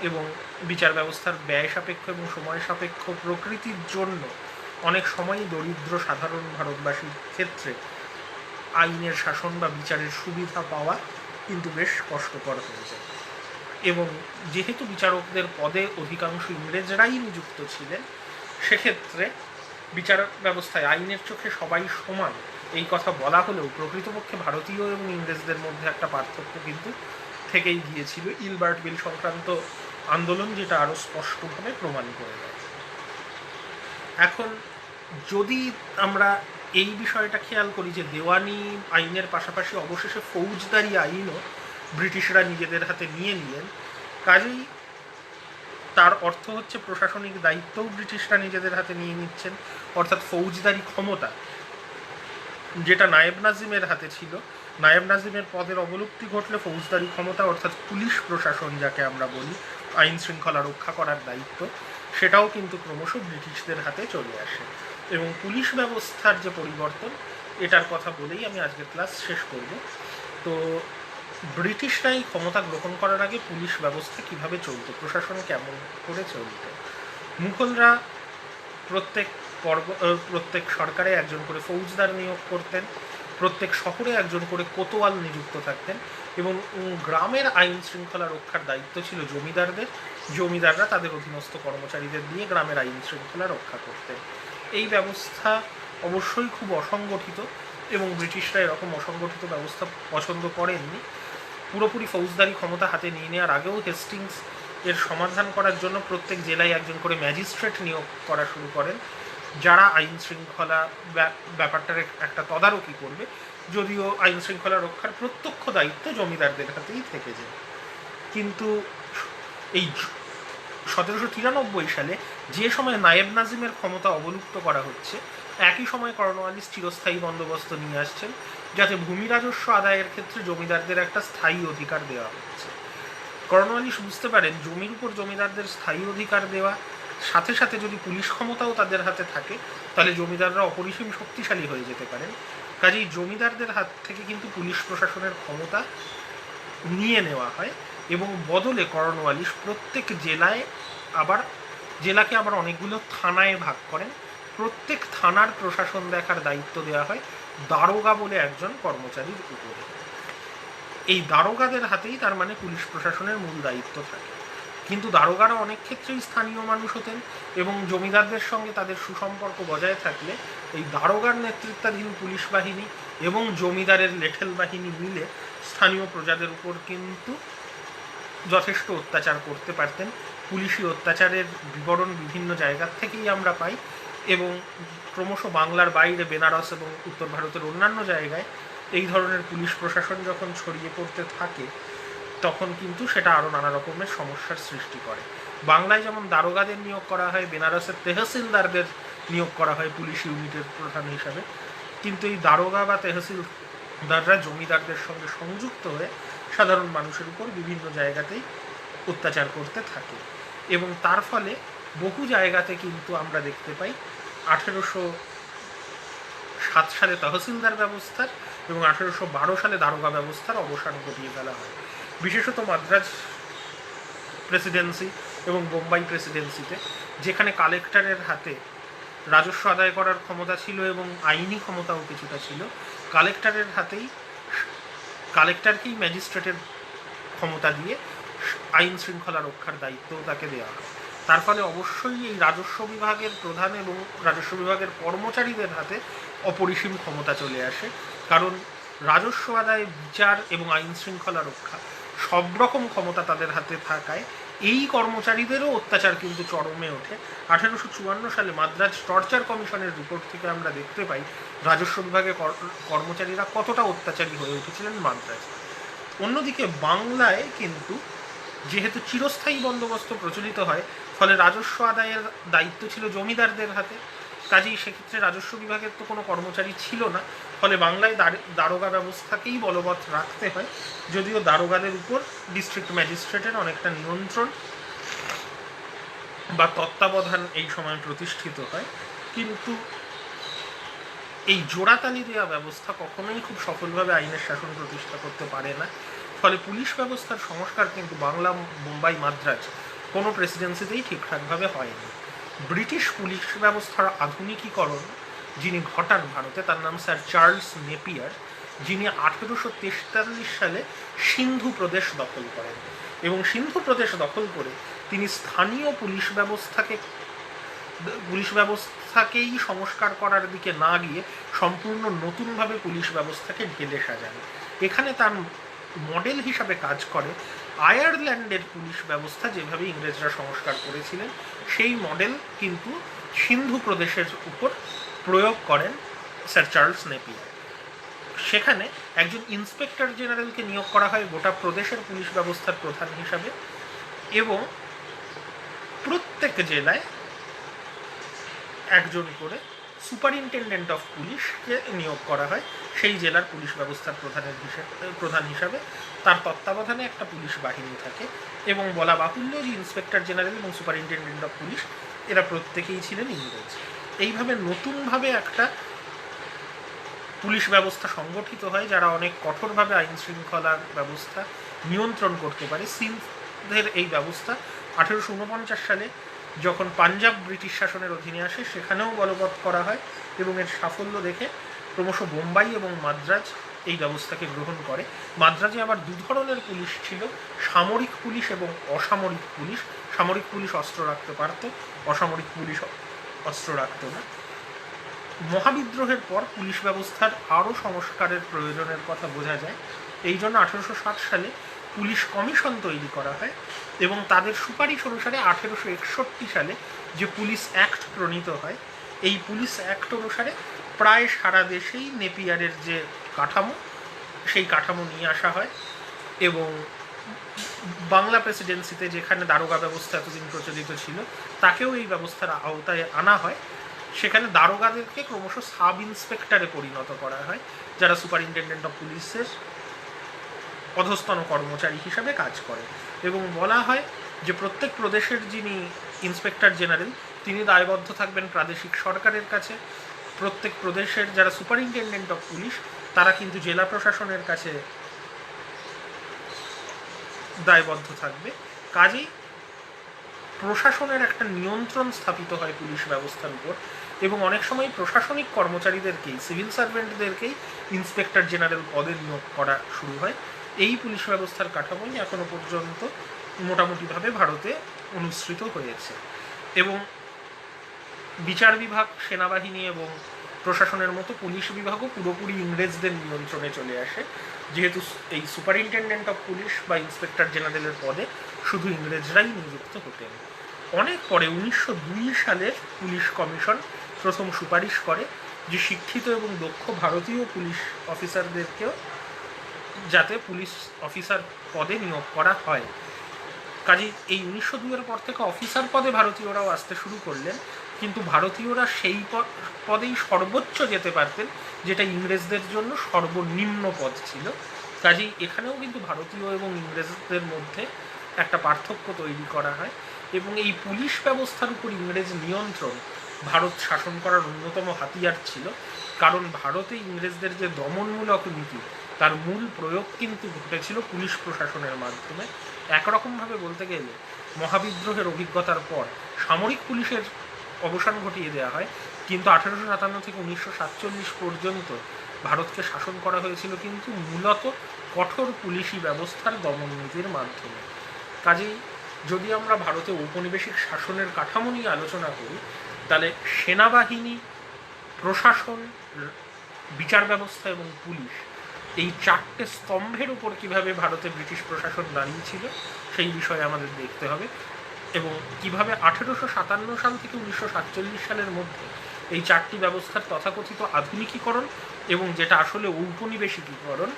S1: এবং বিচার ব্যবস্থার ব্যয় সাপেক্ষ এবং সময় সাপেক্ষ প্রকৃতির জন্য অনেক সময়ই দরিদ্র সাধারণ ভারতবাসীর ক্ষেত্রে আইনের শাসন বা বিচারের সুবিধা পাওয়া কিন্তু বেশ কষ্টকর হয়ে যায়। এবং যেহেতু বিচারকদের পদে অধিকাংশ ইংরেজরাই নিযুক্ত ছিলেন, সেক্ষেত্রে বিচার ব্যবস্থায় আইনের চোখে সবাই সমান এই কথা বলা হলেও প্রকৃতপক্ষে ভারতীয় এবং ইংরেজদের মধ্যে একটা পার্থক্য কিন্তু থেকেই গিয়েছিল। ইলবার্ট বিল সংক্রান্ত আন্দোলন যেটা আরও স্পষ্টভাবে প্রমাণ করে দেয়। এখন যদি আমরা এই বিষয়টা খেয়াল করি যে দেওয়ানি আইনের পাশাপাশি অবশেষে ফৌজদারি আইনও ব্রিটিশরা নিজেদের হাতে নিয়ে নিলেন। কাজেই তার অর্থ হচ্ছে প্রশাসনিক দায়িত্বও ব্রিটিশরা নিজেদের হাতে নিয়ে নিচ্ছেন, অর্থাৎ ফৌজদারি ক্ষমতা যেটা নায়েব নাজিমের হাতে ছিল, নায়েব নাজিমের পদের অবলুপ্তি ঘটলে ফৌজদারি ক্ষমতা অর্থাৎ পুলিশ প্রশাসন যাকে আমরা বলি, আইন শৃঙ্খলা রক্ষা করার দায়িত্ব, সেটাও কিন্তু ক্রমশ ব্রিটিশদের হাতে চলে আসে। এবং পুলিশ ব্যবস্থার যে পরিবর্তন, এটার কথা বলেই আমি আজকের ক্লাস শেষ করব। তো ব্রিটিশরা এই ক্ষমতা গ্রহণ করার আগে পুলিশ ব্যবস্থা কিভাবে চলত, প্রশাসন কেমন করে চলত। মুঘলরা প্রত্যেক সরকারে একজন করে ফৌজদার নিয়োগ করতেন, প্রত্যেক শহরে একজন করে কোতোয়াল নিযুক্ত থাকতেন, এবং গ্রামের আইন শৃঙ্খলা রক্ষার দায়িত্ব ছিল জমিদারদের। জমিদাররা তাদের অধীনস্থ কর্মচারীদের দিয়ে গ্রামের আইন শৃঙ্খলা রক্ষা করতেন। এই ব্যবস্থা অবশ্যই খুব অসংগঠিত, এবং ব্রিটিশরা এরকম অসংগঠিত ব্যবস্থা পছন্দ করেননি। পুরোপুরি ফৌজদারি ক্ষমতা হাতে নিয়ে নেওয়ার আগেও হেস্টিংস এর সমাধান করার জন্য প্রত্যেক জেলায় একজন করে ম্যাজিস্ট্রেট নিয়োগ করা শুরু করেন, যারা আইন শৃঙ্খলা ব্যাপারটার একটা তদারকি করবে, যদিও আইন শৃঙ্খলা রক্ষার প্রত্যক্ষ দায়িত্ব জমিদারদের হাতেই থেকে যায়। কিন্তু এই 1793 সালে যে সময় নায়েব নাজিমের ক্ষমতা অবলুপ্ত করা হচ্ছে, একই সময় কর্নওয়ালিস চিরস্থায়ী বন্দোবস্ত নিয়ে আসছেন, যাতে ভূমি রাজস্ব আদায়ের ক্ষেত্রে জমিদারদের একটা স্থায়ী অধিকার দেওয়া হচ্ছে। কর্নওয়ালিস বুঝতে পারেন জমির উপর জমিদারদের স্থায়ী অধিকার দেওয়া সাথে সাথে যদি পুলিশ ক্ষমতাও তাদের হাতে থাকে, তাহলে জমিদাররা অপরিসীম শক্তিশালী হয়ে যেতে পারেন। কাজেই জমিদারদের হাত থেকে কিন্তু পুলিশ প্রশাসনের ক্ষমতা নিয়ে নেওয়া হয়, এবং বদলে কর্নওয়ালিস প্রত্যেক জেলাকে আবার অনেকগুলো থানায় ভাগ করেন। প্রত্যেক থানার প্রশাসন দেখার দায়িত্ব দেওয়া হয় দারোগা বলে একজন কর্মচারীর উপরে। এই দারোগাদের হাতেই তার মানে পুলিশ প্রশাসনের মূল দায়িত্ব থাকে। কিন্তু দারোগারা অনেক ক্ষেত্রেই স্থানীয় মানুষ হতেন, এবং জমিদারদের সঙ্গে তাদের সুসম্পর্ক বজায় থাকলে এই দারোগার নেতৃত্বাধীন পুলিশ বাহিনী এবং জমিদারের লেঠেল বাহিনী মিলে স্থানীয় প্রজাদের উপর কিন্তু যথেষ্ট অত্যাচার করতে পারতেন। পুলিশি অত্যাচারের বিবরণ বিভিন্ন জায়গার থেকেই আমরা পাই, এবং ক্রমশ বাংলার বাইরে বেনারস এবং উত্তর ভারতের অন্যান্য জায়গায় এই ধরনের পুলিশ প্রশাসন যখন ছড়িয়ে পড়তে থাকে, তখন কিন্তু সেটা আরও নানা রকমের সমস্যার সৃষ্টি করে। বাংলায় যেমন দারোগাদের নিয়োগ করা হয়, বেনারসের তেহসিলদারদের নিয়োগ করা হয় পুলিশ ইউনিটের প্রধান হিসাবে, কিন্তু এই দারোগা বা তেহসিলদাররা জমিদারদের সঙ্গে সংযুক্ত হয়ে সাধারণ মানুষের উপর বিভিন্ন জায়গাতেই অত্যাচার করতে থাকে, এবং তার ফলে বহু জায়গাতে কিন্তু আমরা দেখতে পাই 1807 সালে তহসিলদার ব্যবস্থার এবং 1812 সালে দারোগা ব্যবস্থার অবসান ঘটিয়ে ফেলা হয়। বিশেষত মাদ্রাজ প্রেসিডেন্সি এবং বোম্বাই প্রেসিডেন্সিতে, যেখানে কালেক্টরের হাতে রাজস্ব আদায় করার ক্ষমতা ছিল এবং আইনি ক্ষমতাও কিছুটা ছিল, কালেক্টরকেই ম্যাজিস্ট্রেটের ক্ষমতা দিয়ে আইন শৃঙ্খলা রক্ষার দায়িত্বও তাকে দেওয়া হয়। তার ফলে অবশ্যই এই রাজস্ব বিভাগের প্রধান এবং রাজস্ব বিভাগের কর্মচারীদের হাতে অপরিসীম ক্ষমতা চলে আসে, কারণ রাজস্ব আদায়, বিচার এবং আইন শৃঙ্খলা রক্ষা সব রকম ক্ষমতা তাদের হাতে থাকায় এই কর্মচারীদেরও অত্যাচার কিন্তু চরমে ওঠে। 1854 সালে মাদ্রাজ টর্চার কমিশনের রিপোর্ট থেকে আমরা দেখতে পাই রাজস্ব বিভাগের কর্মচারীরা কতটা অত্যাচারী হয়ে উঠেছিলেন মাদ্রাজ। অন্যদিকে বাংলায় কিন্তু যেহেতু চিরস্থায়ী বন্দোবস্ত প্রচলিত হয়, ফলে রাজস্ব আদায়ের দায়িত্ব ছিল জমিদারদের হাতে। কাজেই সেক্ষেত্রে রাজস্ব বিভাগের তো কোনো কর্মচারী ছিল না, ফলে বাংলায় দারোগা ব্যবস্থাকেই বলবৎ রাখতে হয়, যদিও দারোগাদের উপর ডিস্ট্রিক্ট ম্যাজিস্ট্রেটের অনেকটা নিয়ন্ত্রণ বা তত্ত্বাবধান এই সময় প্রতিষ্ঠিত হয়। কিন্তু এই জোড়াতালি দেওয়া ব্যবস্থা কখনোই খুব সফলভাবে আইনের শাসন প্রতিষ্ঠা করতে পারে না। ফলে পুলিশ ব্যবস্থার সংস্কার কিন্তু বাংলা, বোম্বাই, মাদ্রাজ কোনো প্রেসিডেন্সিতেই ঠিকঠাকভাবে হয়নি। ব্রিটিশ পুলিশ ব্যবস্থার আধুনিকীকরণ যিনি ঘটান ভারতে, তার নাম স্যার চার্লস নেপিয়ার, যিনি 1843 সালে সিন্ধু প্রদেশ দখল করেন, এবং সিন্ধু প্রদেশ দখল করে তিনি স্থানীয় পুলিশ ব্যবস্থাকেই সংস্কার করার দিকে না গিয়ে সম্পূর্ণ নতুনভাবে পুলিশ ব্যবস্থাকে ঢেলে সাজান। এখানে তার মডেল হিসাবে কাজ করে আয়ারল্যান্ডের পুলিশ ব্যবস্থা, যেভাবে ইংরেজরা সংস্কার করেছিলেন সেই মডেল কিন্তু সিন্ধু প্রদেশের উপর প্রয়োগ করেন স্যার চার্লস নেপিয়ার। সেখানে একজন ইন্সপেক্টর জেনারেলকে নিয়োগ করা হয় গোটা প্রদেশের পুলিশ ব্যবস্থার প্রধান হিসাবে, এবং প্রত্যেক জেলায় একজন করে সুপারিনটেন্ডেন্ট অফ পুলিশকে নিয়োগ করা হয় সেই জেলার পুলিশ ব্যবস্থার প্রধান হিসাবে। তার তত্ত্বাবধানে একটা পুলিশ বাহিনী থাকে, এবং বলা বাহুল্য যে ইন্সপেক্টর জেনারেল এবং সুপারিনটেন্ডেন্ট অফ পুলিশ এরা প্রত্যেকেই ছিলেন ইংরেজ। এইভাবে নতুনভাবে একটা পুলিশ ব্যবস্থা সংগঠিত হয় যারা অনেক কঠোরভাবে আইন শৃঙ্খলার ব্যবস্থা নিয়ন্ত্রণ করতে পারে। সিন্ধের এই ব্যবস্থা 1849 সালে যখন পাঞ্জাব ব্রিটিশ শাসনের অধীনে আসে সেখানেও বলবৎ করা হয়, এবং এর সাফল্য দেখে ক্রমশ বোম্বাই এবং মাদ্রাজ এই ব্যবস্থাকে গ্রহণ করে। মাদ্রাজে আবার দু ধরনের পুলিশ ছিল, সামরিক পুলিশ এবং অসামরিক পুলিশ। সামরিক পুলিশ অস্ত্র রাখতে পারত, অসামরিক পুলিশ অস্ত্র রাখত না। মহাবিদ্রোহের পর পুলিশ ব্যবস্থার আরও সংস্কারের প্রয়োজনের কথা বোঝা যায়। এই জন্য 1860 সালে পুলিশ কমিশন তৈরি করা হয়, এবং তাদের সুপারিশ অনুসারে 1861 সালে যে পুলিশ অ্যাক্ট প্রণীত হয়, এই পুলিশ অ্যাক্ট অনুসারে প্রায় সারা দেশেই নেপিয়ারের যে কাঠামো সেই কাঠামো নিয়ে আসা হয়, এবং বাংলা প্রেসিডেন্সিতে যেখানে দারোগা ব্যবস্থা এতদিন প্রচলিত ছিল তাকেও এই ব্যবস্থার আওতায় আনা হয়। সেখানে দারোগাদেরকে ক্রমশ সাব ইন্সপেক্টরে পরিণত করা হয়, যারা সুপারিনটেন্ডেন্ট অফ পুলিশের অধস্তন কর্মচারী হিসাবে কাজ করে। এবং বলা হয় যে প্রত্যেক প্রদেশের যিনি ইন্সপেক্টর জেনারেল তিনি দায়বদ্ধ থাকবেন প্রাদেশিক সরকারের কাছে। প্রত্যেক প্রদেশের যারা সুপারিনটেন্ডেন্ট অফ পুলিশ তারা কিন্তু জেলা প্রশাসনের কাছে দায়বদ্ধ থাকবে। কাজেই প্রশাসনের একটা নিয়ন্ত্রণ স্থাপিত হয় পুলিশ ব্যবস্থার উপর, এবং অনেক সময় প্রশাসনিক কর্মচারীদেরকেই, সিভিল সার্ভেন্টদেরকেই ইন্সপেক্টর জেনারেল পদে নিয়োগ করা শুরু হয়। এই পুলিশ ব্যবস্থার কাঠামোই এখনো পর্যন্ত মোটামুটিভাবে ভারতে অনুসৃত হয়েছে, এবং বিচার বিভাগ, সেনাবাহিনী এবং প্রশাসনের মতো পুলিশ বিভাগও পুরোপুরি ইংরেজদের নিয়ন্ত্রণে চলে আসে, যেহেতু এই সুপারিনটেন্ডেন্ট অফ পুলিশ বা ইন্সপেক্টর জেনারেলের পদে শুধু ইংরেজরাই নিযুক্ত হতেন। অনেক পরে 1902 সালের পুলিশ কমিশন প্রথম সুপারিশ করে যে শিক্ষিত এবং দক্ষ ভারতীয় পুলিশ অফিসারদেরকেও যাতে পুলিশ অফিসার পদে নিয়োগ করা হয়। কাজেই এই 1902-এর পর থেকে অফিসার পদে ভারতীয়রাও আসতে শুরু করলেন, কিন্তু ভারতীয়রা সেই পদেই সর্বোচ্চ যেতে পারতেন, যেটা ইংরেজদের জন্য সর্বনিম্ন পদ ছিল। কাজেই এখানেও কিন্তু ভারতীয় এবং ইংরেজদের মধ্যে একটা পার্থক্য তৈরি করা হয়, এবং এই পুলিশ ব্যবস্থার উপর ইংরেজ নিয়ন্ত্রণ ভারত শাসন করার অন্যতম হাতিয়ার ছিল। কারণ ভারতে ইংরেজদের যে দমনমূলক নীতি তার মূল প্রয়োগ কিন্তু ঘটেছিল পুলিশ প্রশাসনের মাধ্যমে। একরকমভাবে বলতে গেলে মহাবিদ্রোহের অভিজ্ঞতার পর সামরিক পুলিশের অবসান ঘটিয়ে দেওয়া হয়, কিন্তু 1857 থেকে 1947 পর্যন্ত ভারতকে শাসন করা হয়েছিল কিন্তু মূলত কঠোর পুলিশি ব্যবস্থার দমননীতির মাধ্যমে। কাজেই যদি আমরা ভারতে ঔপনিবেশিক শাসনের কাঠামো নিয়ে আলোচনা করি, তাহলে সেনাবাহিনী, প্রশাসন, বিচার ব্যবস্থা এবং পুলিশ, এই চারটে স্তম্ভের উপর কীভাবে ভারতে ব্রিটিশ প্রশাসন দাঁড়িয়েছিল সেই বিষয়ে আমাদের দেখতে হবে, এবং কীভাবে 1857 সাল থেকে 1947 সালের মধ্যে এই চারটি ব্যবস্থার তথাকথিত আধুনিকীকরণ এবং যেটা আসলে ঔপনিবেশিকীকরণ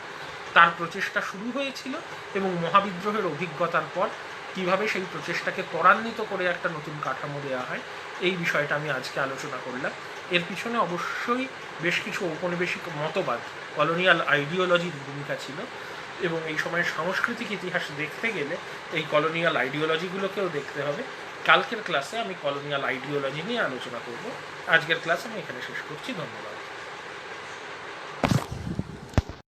S1: তার প্রচেষ্টা শুরু হয়েছিল, এবং মহাবিদ্রোহের অভিজ্ঞতার পর কীভাবে সেই প্রচেষ্টাকে ত্বরান্বিত করে একটা নতুন কাঠামো দেওয়া হয়, এই বিষয়টা আমি আজকে আলোচনা করলাম। এর পিছনে অবশ্যই বেশ কিছু ঔপনিবেশিক মতবাদ, কলোনিয়াল আইডিওলজির ভূমিকা ছিল, এবং এই সময়ের সাংস্কৃতিক ইতিহাস দেখতে গেলে এই কলোনিয়াল আইডিওলজিগুলোকেও দেখতে হবে। কালকের ক্লাসে আমি কলোনিয়াল আইডিওলজি নিয়ে আলোচনা করব। আজকের ক্লাস আমি এখানে শেষ করছি। ধন্যবাদ।